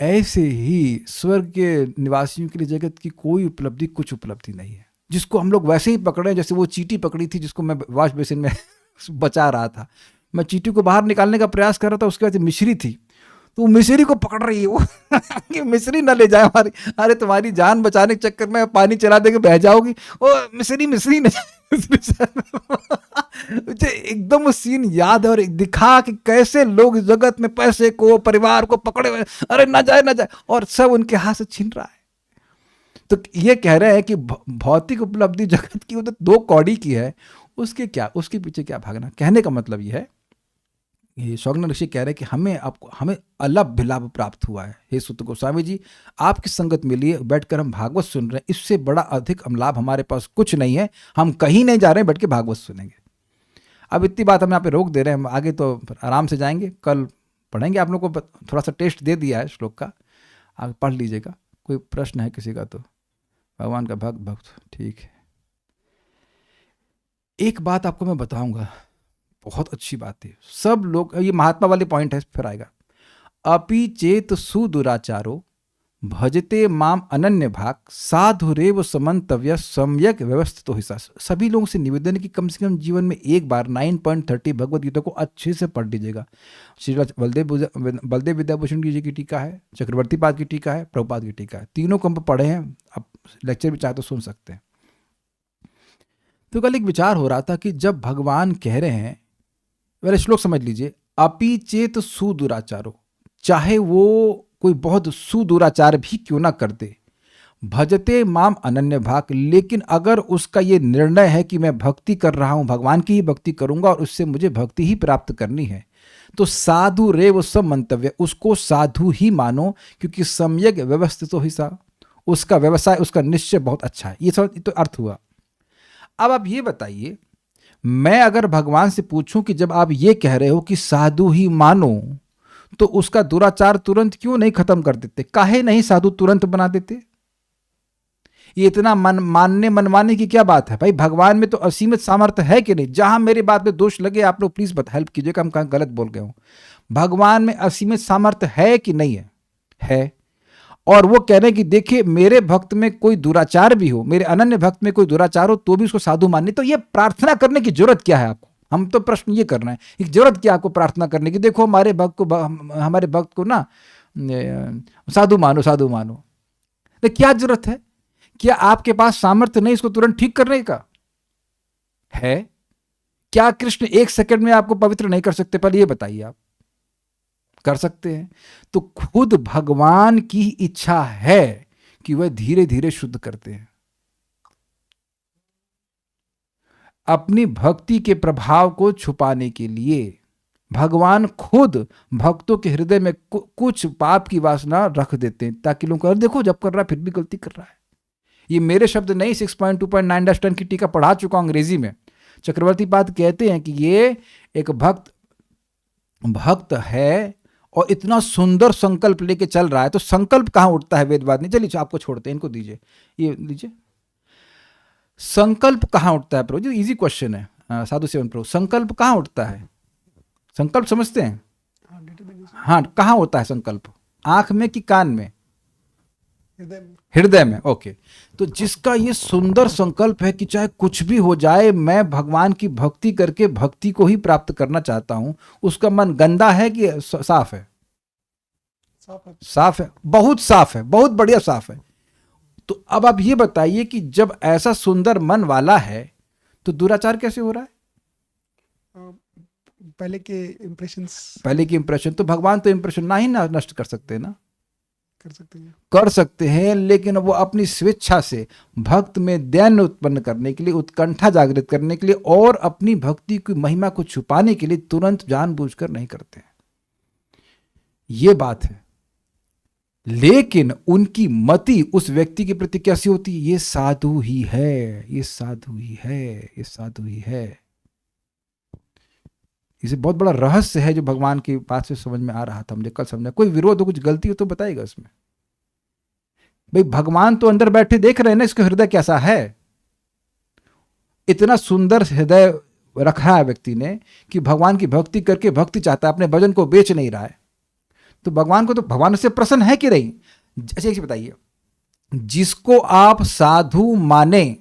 ऐसे ही स्वर्ग के निवासियों के लिए जगत की कोई उपलब्धि, कुछ उपलब्धि नहीं है, जिसको हम लोग वैसे ही पकड़े। जैसे वो चींटी पकड़ी थी जिसको मैं वॉश बेसिन में बचा रहा था, मैं चींटी को बाहर निकालने का प्रयास कर रहा था, उसके बाद मिश्री थी, तो मिश्री को पकड़ रही है वो कि मिश्री ना ले जाए हमारी। अरे तुम्हारी जान बचाने के चक्कर में पानी चला देंगे, बह जाओगी। ओ मिश्री नहीं। मुझे एकदम वो सीन याद है, और दिखा कि कैसे लोग इस जगत में पैसे को, परिवार को पकड़े हुए, अरे ना जाए ना जाए, और सब उनके हाथ से छीन रहा है। तो ये कह रहे हैं कि भौतिक उपलब्धि जगत की उधर 2 कौड़ी की है, उसके पीछे क्या भागना। कहने का मतलब ये है, ये शौनक ऋषि कह रहे हैं कि हमें अलभ्य लाभ प्राप्त हुआ है। हे सुत गोस्वामी जी, आपकी संगत मिलिए, बैठकर हम भागवत सुन रहे हैं, इससे बड़ा अधिक लाभ हमारे पास कुछ नहीं है। हम कहीं नहीं जा रहे हैं, बैठ के भागवत सुनेंगे। अब इतनी बात हम यहाँ पे रोक दे रहे हैं, हम आगे तो आराम से जाएंगे, कल पढ़ेंगे। आप लोग को थोड़ा सा टेस्ट दे दिया है श्लोक का, आगे पढ़ लीजिएगा। कोई प्रश्न है किसी का तो? भगवान का भक्त, ठीक है। एक बात आपको मैं बताऊंगा, बहुत अच्छी बात है। सब लोग, ये महात्मा वाले पॉइंट है, फिर आएगा। अपि चेत सुदुराचारो भजते माम अनन्य भाग साधुरेव समन्तव्य सम्यक व्यवस्थितो हिस्सा। सभी लोगों से निवेदन है कि कम से कम जीवन में एक बार 9.30 भगवद गीता को अच्छे से पढ़ लीजिएगा। श्री बलदेव विद्याभूषण जी की टीका है, चक्रवर्ती पाद की टीका है, प्रभुपाद की टीका है, तीनों को हम पढ़े हैं। अब लेक्चर भी चाहे तो सुन सकते हैं। तो कल एक विचार हो रहा था कि जब भगवान कह रहे हैं, वह श्लोक समझ लीजिए, अपि चेत सुदुराचारो, चाहे वो कोई बहुत सुदुराचार भी क्यों ना कर दे, भजते माम अनन्य भाग, लेकिन अगर उसका ये निर्णय है कि मैं भक्ति कर रहा हूं, भगवान की ही भक्ति करूंगा और उससे मुझे भक्ति ही प्राप्त करनी है, तो साधु रेव सब मंतव्य, उसको साधु ही मानो, क्योंकि सम्यक व्यवस्थित ही सा, उसका व्यवसाय, उसका निश्चय बहुत अच्छा है। ये सब तो अर्थ हुआ। अब आप ये बताइए, मैं अगर भगवान से पूछूं कि जब आप ये कह रहे हो कि साधु ही मानो, तो उसका दुराचार तुरंत क्यों नहीं खत्म कर देते? काहे नहीं साधु तुरंत बना देते? ये इतना मनमाने की क्या बात है भाई? भगवान में तो असीमित सामर्थ्य है कि नहीं? जहां मेरी बात में दोष लगे आप लोग प्लीज हेल्प कीजिएगा, हम कहाँ गलत बोल गए हूं। भगवान में असीमित सामर्थ्य है कि नहीं है? है। और वो कह रहे हैं कि देखिए मेरे भक्त में कोई दुराचार भी हो, मेरे अनन्य भक्त में कोई दुराचार हो तो भी उसको साधु माननी। तो ये प्रार्थना करने की जरूरत क्या है आपको? हम तो प्रश्न ये कर रहे हैं, जरूरत क्या आपको प्रार्थना करने की? देखो हमारे भक्त को ना साधु मानो, साधु मानो। तो क्या जरूरत है? क्या आपके पास सामर्थ्य नहीं इसको तुरंत ठीक करने का? है। क्या कृष्ण 1 सेकंड में आपको पवित्र नहीं कर सकते? पहले ये बताइए। आप कर सकते हैं। तो खुद भगवान की इच्छा है कि वह धीरे धीरे शुद्ध करते हैं। अपनी भक्ति के प्रभाव को छुपाने के लिए भगवान खुद भक्तों के हृदय में कुछ पाप की वासना रख देते हैं, ताकि लोग कहें देखो जब कर रहा है फिर भी गलती कर रहा है। ये मेरे शब्द नहीं, 6.2.9-10 की टीका पढ़ा चुका हूं अंग्रेजी में। चक्रवर्ती पाद कहते हैं कि ये एक भक्त है और इतना सुंदर संकल्प लेके चल रहा है। तो संकल्प कहां उठता है? वेदवाद नहीं। चलिए आपको छोड़ते हैं, इनको दीजिए, ये लीजिए। संकल्प कहां उठता है प्रभु जी? इजी क्वेश्चन है। साधु सेवन प्रभु, संकल्प कहां उठता है? संकल्प समझते हैं? हाँ, कहां होता है संकल्प? आंख में कि कान में? हृदय में। ओके। तो जिसका ये सुंदर संकल्प है कि चाहे कुछ भी हो जाए मैं भगवान की भक्ति करके भक्ति को ही प्राप्त करना चाहता हूं, उसका मन गंदा है कि साफ है? साफ है, बहुत साफ है, बहुत बढ़िया साफ है। तो अब आप ये बताइए कि जब ऐसा सुंदर मन वाला है तो दुराचार कैसे हो रहा है? पहले के इंप्रेशन। तो भगवान तो इंप्रेशन ना ही नष्ट कर सकते हैं ना? कर सकते हैं, लेकिन वो अपनी स्वेच्छा से भक्त में दैन्य उत्पन्न करने के लिए, उत्कंठा जागृत करने के लिए और अपनी भक्ति की महिमा को छुपाने के लिए तुरंत जानबूझकर नहीं करते हैं। ये बात है। लेकिन उनकी मति उस व्यक्ति के प्रति कैसी होती है? ये साधु ही है, ये साधु ही है, ये साधु ही है। इसे बहुत बड़ा रहस्य है जो भगवान की बात से समझ में आ रहा था मुझे, कल समझा। कोई विरोध हो, कुछ गलती हो तो बताइएगा इसमें। भाई भगवान तो अंदर बैठे देख रहे हैं ना इसका हृदय कैसा है। इतना सुंदर हृदय रखा है व्यक्ति ने कि भगवान की भक्ति करके भक्ति चाहता है, अपने भजन को बेच नहीं रहा है। तो भगवान को तो भगवान से प्रसन्न है कि नहीं? अच्छा बताइए, जिसको आप साधु माने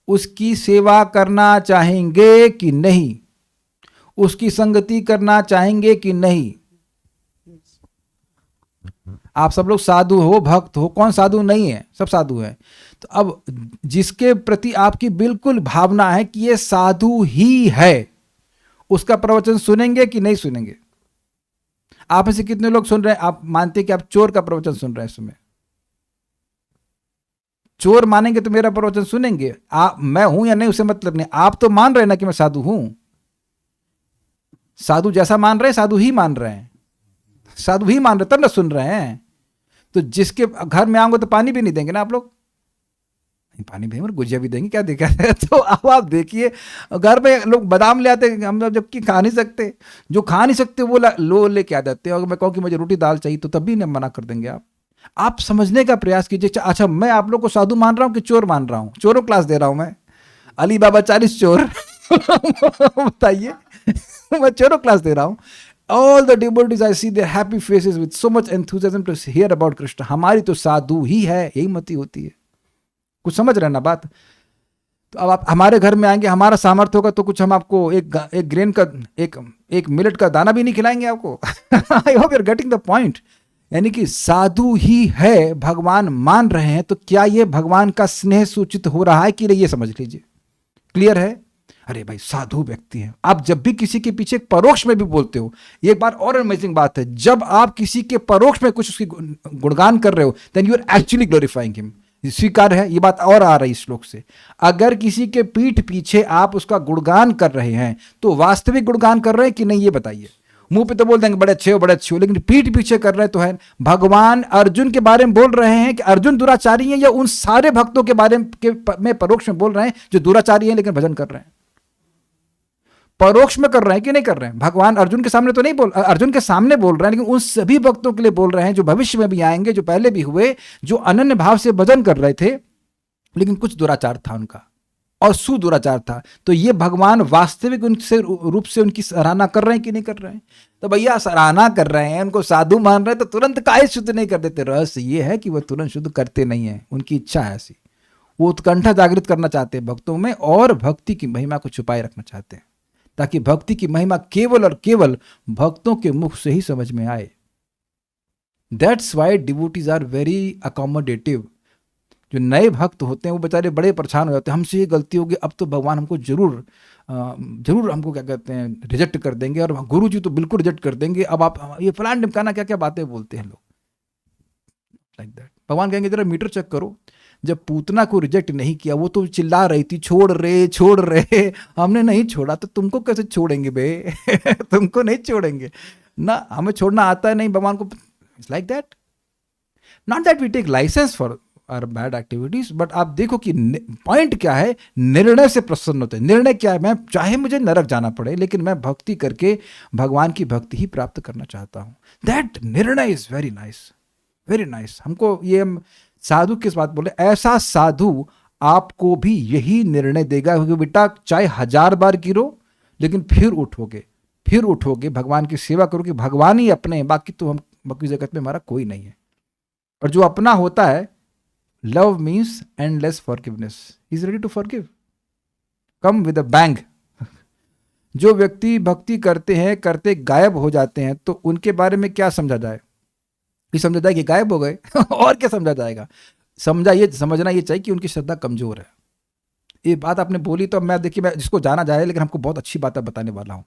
उसकी सेवा करना चाहेंगे कि नहीं? उसकी संगति करना चाहेंगे कि नहीं? आप सब लोग साधु हो, भक्त हो, कौन साधु नहीं है? सब साधु है। तो अब जिसके प्रति आपकी बिल्कुल भावना है कि ये साधु ही है, उसका प्रवचन सुनेंगे कि नहीं सुनेंगे? आप में से कितने लोग सुन रहे हैं, आप मानते हैं कि आप चोर का प्रवचन सुन रहे हैं इस समय? चोर मानेंगे तो मेरा प्रवचन सुनेंगे? आप मैं हूं या नहीं उससे मतलब नहीं, आप तो मान रहे हैं ना कि मैं साधु हूं। साधु जैसा मान रहे हैं, साधु ही मान रहे हैं, साधु ही मान रहे तब ना सुन रहे हैं। तो जिसके घर में आऊंगा तो पानी भी नहीं देंगे ना आप लोग? नहीं, पानी भी देंगे, गुजिया भी देंगे, क्या देखा है? तो अब आप देखिए, घर में लोग बादाम ले आते, हम लोग जबकि खा नहीं सकते, जो खा नहीं सकते वो लो लेके आ जाते हैं। और मैं कहूँ कि मुझे रोटी दाल चाहिए तो तब भी नहीं मना कर देंगे। आप समझने का प्रयास कीजिए। अच्छा, मैं आप लोग को साधु मान रहा हूँ कि चोर मान रहा हूँ? चोरों क्लास दे रहा हूँ मैं, अली बाबा 40 चोर बताइए मैं चोरों क्लास दे रहा हूं। All the devotees I see their happy faces with so much enthusiasm to hear about Krishna. हमारी तो साधु ही है, यही मति होती है। कुछ समझ रहे ना बात? तो अब आप हमारे घर में आएंगे, हमारा सामर्थ्य होगा तो कुछ हम आपको एक ग्रेन का एक मिलेट का दाना भी नहीं खिलाएंगे आपको। I hope you're getting the point. यानी कि साधु ही है, भगवान मान रहे हैं, तो क्या ये भगवान का स्नेह सूचित हो रहा है कि नहीं, ये समझ लीजिए। क्लियर है? अरे भाई साधु व्यक्ति हैं। आप जब भी किसी के पीछे परोक्ष में भी बोलते हो, एक बार और अमेजिंग बात है, जब आप किसी के परोक्ष में कुछ उसकी गुणगान कर रहे हो, then you are actually glorifying him. स्वीकार है? ये बात और आ रही है श्लोक से। अगर किसी के पीठ पीछे आप उसका गुणगान कर रहे हैं तो वास्तविक गुणगान कर रहे हैं कि नहीं, ये बताइए। मुंह पे तो बोल देंगे बड़े अच्छे हो, बड़े अच्छे हो, लेकिन पीठ पीछे कर रहे तो है। भगवान अर्जुन के बारे में बोल रहे हैं कि अर्जुन दुराचारी है, या उन सारे भक्तों के बारे में परोक्ष में बोल रहे हैं जो दुराचारी हैं लेकिन भजन कर रहे हैं? परोक्ष में कर रहे हैं कि नहीं कर रहे हैं? भगवान अर्जुन के सामने तो नहीं अर्जुन के सामने बोल रहे हैं, लेकिन उन सभी भक्तों के लिए बोल रहे हैं जो भविष्य में भी आएंगे, जो पहले भी हुए, जो अनन्य भाव से भजन कर रहे थे, लेकिन कुछ दुराचार था उनका और सुदुराचार था। तो ये भगवान वास्तविक उनसे रूप से उनकी सराहना कर रहे हैं कि नहीं कर रहे हैं? तो भैया सराहना कर रहे हैं, उनको साधु मान रहे हैं, तो तुरंत काहे शुद्ध नहीं कर देते? रहस्य ये है कि वो तुरंत शुद्ध करते नहीं है, उनकी इच्छा है ऐसी। वो उत्कंठा जागृत करना चाहते हैं भक्तों में और भक्ति की महिमा को छुपाए रखना चाहते हैं, ताकि भक्ति की महिमा केवल और केवल भक्तों के मुख से ही समझ में आए। That's why devotees are very accommodative. जो नए भक्त होते हैं वो बेचारे बड़े परेशान हो जाते हैं, हमसे ये गलती होगी, अब तो भगवान हमको जरूर हमको क्या कहते हैं रिजेक्ट कर देंगे, और गुरु जी तो बिल्कुल रिजेक्ट कर देंगे, अब आप ये फलान ढिमकाना क्या क्या बातें बोलते हैं लोग लाइक दैट। भगवान कहेंगे जरा मीटर चेक करो, जब पूतना को रिजेक्ट नहीं किया, वो तो चिल्ला रही थी छोड़ रहे, हमने नहीं छोड़ा, तो तुमको कैसे छोड़ेंगे बे? तुमको नहीं छोड़ेंगे ना, हमें छोड़ना आता है नहीं भगवान को। It's like that. Not that we take licence for our bad activities, but आप देखो कि पॉइंट क्या है, निर्णय से प्रसन्न होते हैं। निर्णय क्या है? मैं चाहे मुझे नरक जाना पड़े, लेकिन मैं भक्ति करके भगवान की भक्ति ही प्राप्त करना चाहता हूं। दैट निर्णय is very nice, very nice. हमको ये साधु किस बात बोले, ऐसा साधु आपको भी यही निर्णय देगा कि बेटा चाहे 1000 बार गिरो लेकिन फिर उठोगे, भगवान की सेवा करोगे, भगवान ही अपने हैं, बाकी तो हम बाकी जगत में हमारा कोई नहीं है। और जो अपना होता है, love means endless forgiveness, is ready to forgive, come with a bang. जो व्यक्ति भक्ति करते हैं, करते गायब हो जाते हैं, तो उनके बारे में क्या समझा जाए? ये समझा जाए कि गायब हो गए और क्या समझा जाएगा? समझना ये चाहिए कि उनकी श्रद्धा कमजोर है। ये बात आपने बोली तो मैं देखिए, मैं जिसको जाना जाए, लेकिन हमको बहुत अच्छी बात बताने वाला हूँ।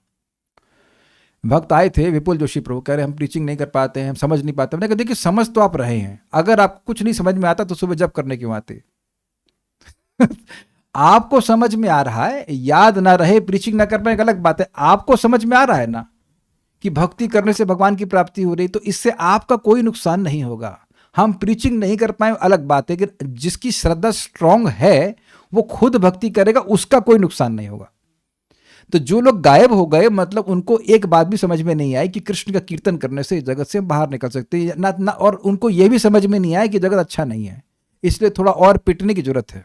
भक्त आए थे विपुल जोशी प्रभु, कह रहे हम प्रीचिंग नहीं कर पाते हैं, हम समझ नहीं पाते। मैंने कहा देखिए समझ तो आप रहे हैं, अगर आपको कुछ नहीं समझ में आता तो सुबह जप करने क्यों आते? आपको समझ में आ रहा है, याद ना रहे, प्रीचिंग ना कर पाए, अलग बात है। आपको समझ में आ रहा है ना कि भक्ति करने से भगवान की प्राप्ति हो रही, तो इससे आपका कोई नुकसान नहीं होगा। हम प्रीचिंग नहीं कर पाए अलग बात है, कि जिसकी श्रद्धा स्ट्रांग है वो खुद भक्ति करेगा, उसका कोई नुकसान नहीं होगा। तो जो लोग गायब हो गए, मतलब उनको एक बात भी समझ में नहीं आई कि कृष्ण का कीर्तन करने से जगत से बाहर निकल सकते हैं ना, और उनको ये भी समझ में नहीं आया कि जगत अच्छा नहीं है, इसलिए थोड़ा और पिटने की जरूरत है।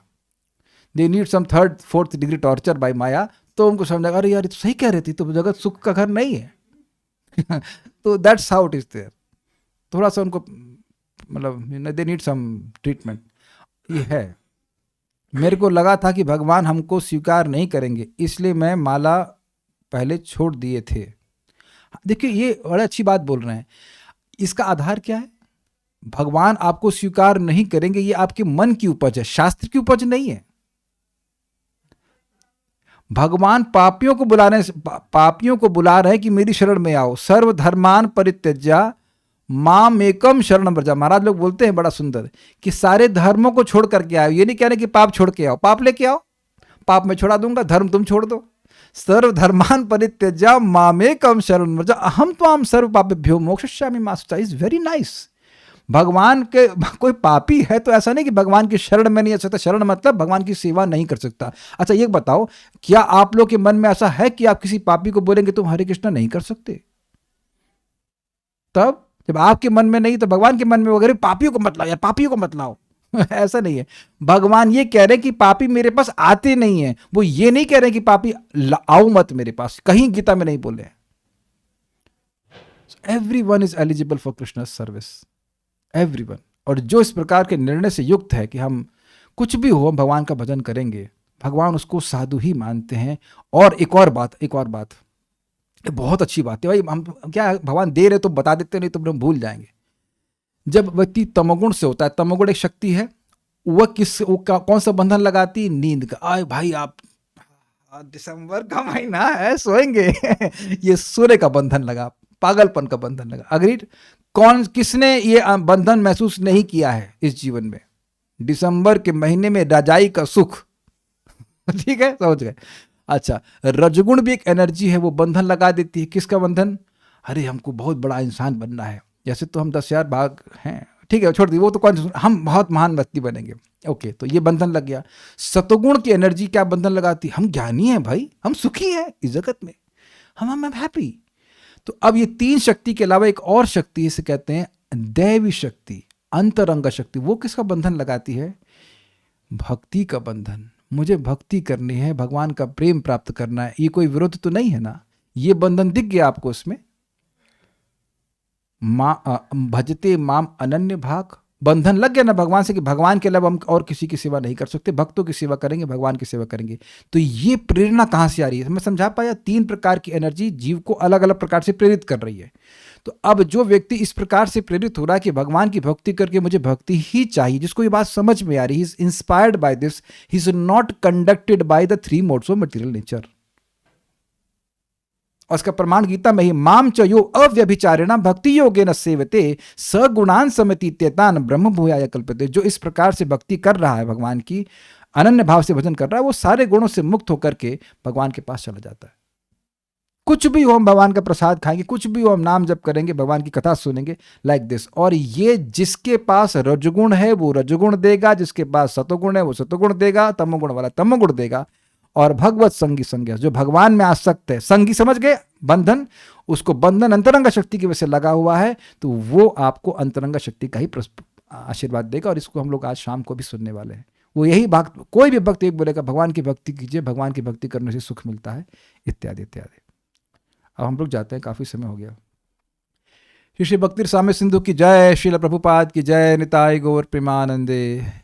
They need some 3rd 4th degree torture by Maya. तो उनको समझ अरे यार ये तो सही कह रही थी, तो जगत सुख का घर नहीं है। तो that's how it is there. थोड़ा सा उनको मतलब दे नीड सम ट्रीटमेंट। ये है, मेरे को लगा था कि भगवान हमको स्वीकार नहीं करेंगे, इसलिए मैं माला पहले छोड़ दिए थे। देखिए ये बड़ी अच्छी बात बोल रहे हैं। इसका आधार क्या है? भगवान आपको स्वीकार नहीं करेंगे, ये आपके मन की उपज है, शास्त्र की उपज नहीं है। भगवान पापियों को बुला रहे हैं कि मेरी शरण में आओ। सर्वधर्मान परित्यज्य मामेकम शरणम व्रज। महाराज लोग बोलते हैं बड़ा सुंदर कि सारे धर्मों को छोड़ करके आओ। ये नहीं कह रहे कि पाप छोड़ के आओ, पाप लेके आओ, पाप मैं छोड़ा दूंगा, धर्म तुम छोड़ दो। सर्वधर्मान परित्यज्य मामेकम शरणम व्रज अहम त्वाम सर्व पापेभ्यो मोक्षयिष्यामि मा शुचः। Is very nice. भगवान के कोई पापी है तो ऐसा नहीं कि भगवान की शरण में नहीं आ सकता। शरण मतलब भगवान की सेवा नहीं कर सकता। अच्छा ये बताओ, क्या आप लोग के मन में ऐसा है कि आप किसी पापी को बोलेंगे तुम हरे कृष्णा नहीं कर सकते? तब जब आपके मन में नहीं तो भगवान के मन में वगैरह पापियों को मत लाओ यार, पापियों को मत लाओ। ऐसा नहीं है। भगवान ये कह रहे हैं कि पापी मेरे पास आते नहीं है, वो ये नहीं कह रहे कि पापी आओ मत मेरे पास, कहीं गीता में नहीं बोले। Everyone is eligible for Krishna service, everyone. और जो इस प्रकार के निर्णय से युक्त है कि हम कुछ भी हो भगवान का भजन करेंगे, भगवान उसको साधु ही मानते हैं। और एक और बात, ये बहुत अच्छी बात है भाई। हम क्या भगवान दे रहे तो बता देते, नहीं तो हम भूल जाएंगे। जब व्यक्ति तमोगुण से होता है, तमोगुण एक शक्ति है, वह कौन सा बंधन लगाती? नींद का। आए भाई आप दिसंबर का महीना है, सोएंगे। ये सोने का बंधन लगा, पागलपन का बंधन लगा। अग्रीड? किसने ये बंधन महसूस नहीं किया है इस जीवन में? दिसंबर के महीने में रजाई का सुख। ठीक है, समझ गए? अच्छा, रजगुण भी एक एनर्जी है, वो बंधन लगा देती है। किसका बंधन? अरे हमको बहुत बड़ा इंसान बनना है, जैसे तो हम 10,000 भाग हैं, ठीक है छोड़ दी, वो तो कौन, हम बहुत महान व्यक्ति बनेंगे। ओके, तो ये बंधन लग गया। सतगुण की एनर्जी क्या बंधन लगाती? हम ज्ञानी हैं भाई, हम सुखी हैं इस जगत में, हम हैप्पी। तो अब ये 3 शक्ति के अलावा एक और शक्ति, इसे कहते हैं दैवी शक्ति, अंतरंग शक्ति। वो किसका बंधन लगाती है? भक्ति का बंधन, मुझे भक्ति करनी है, भगवान का प्रेम प्राप्त करना है, ये कोई विरोध तो नहीं है ना? ये बंधन दिख गया आपको उसमें? भजते माम अनन्य भाग, बंधन लग गया ना भगवान से कि भगवान के अलावा हम और किसी की सेवा नहीं कर सकते, भक्तों की सेवा करेंगे, भगवान की सेवा करेंगे। तो ये प्रेरणा कहाँ से आ रही है? मैं समझा पाया, 3 प्रकार की एनर्जी जीव को अलग अलग प्रकार से प्रेरित कर रही है। तो अब जो व्यक्ति इस प्रकार से प्रेरित हो रहा है कि भगवान की भक्ति करके मुझे भक्ति ही चाहिए, जिसको ये बात समझ में आ रही है, he is inspired by this, he is not conducted by the 3 modes of material nature. और उसका प्रमाण गीता में ही, माम च यो अव्यभिचारिणा भक्ति योगेन सेवते सगुणान समितीत्यतान ब्रह्म भूयाय कल्पते। जो इस प्रकार से भक्ति कर रहा है, भगवान की अनन्य भाव से भजन कर रहा है, वो सारे गुणों से मुक्त होकर के भगवान के पास चला जाता है। कुछ भी हो हम भगवान का प्रसाद खाएंगे, कुछ भी हो हम नाम जप करेंगे, भगवान की कथा सुनेंगे, लाइक दिस। और ये जिसके पास रजगुण है वो रजगुण देगा, जिसके पास सतोगुण है वो सतोगुण देगा, तमोगुण वाला तमोगुण देगा। और भगवत संगी संज्ञा, जो भगवान में आसक्त है, संगी समझ गए बंधन, उसको बंधन अंतरंग शक्ति की वजह से लगा हुआ है, तो वो आपको अंतरंग शक्ति का ही आशीर्वाद देगा। और इसको हम लोग आज शाम को भी सुनने वाले हैं। वो यही भक्त, कोई भी भक्त एक बोलेगा भगवान की भक्ति कीजिए, भगवान की भक्ति करने से सुख मिलता है, इत्यादि इत्यादि। अब हम लोग जाते हैं, काफी समय हो गया। श्री भक्ति स्वामी सिंधु की जय, श्रील प्रभुपाद की जय, निताय गौर प्रेमानंदे।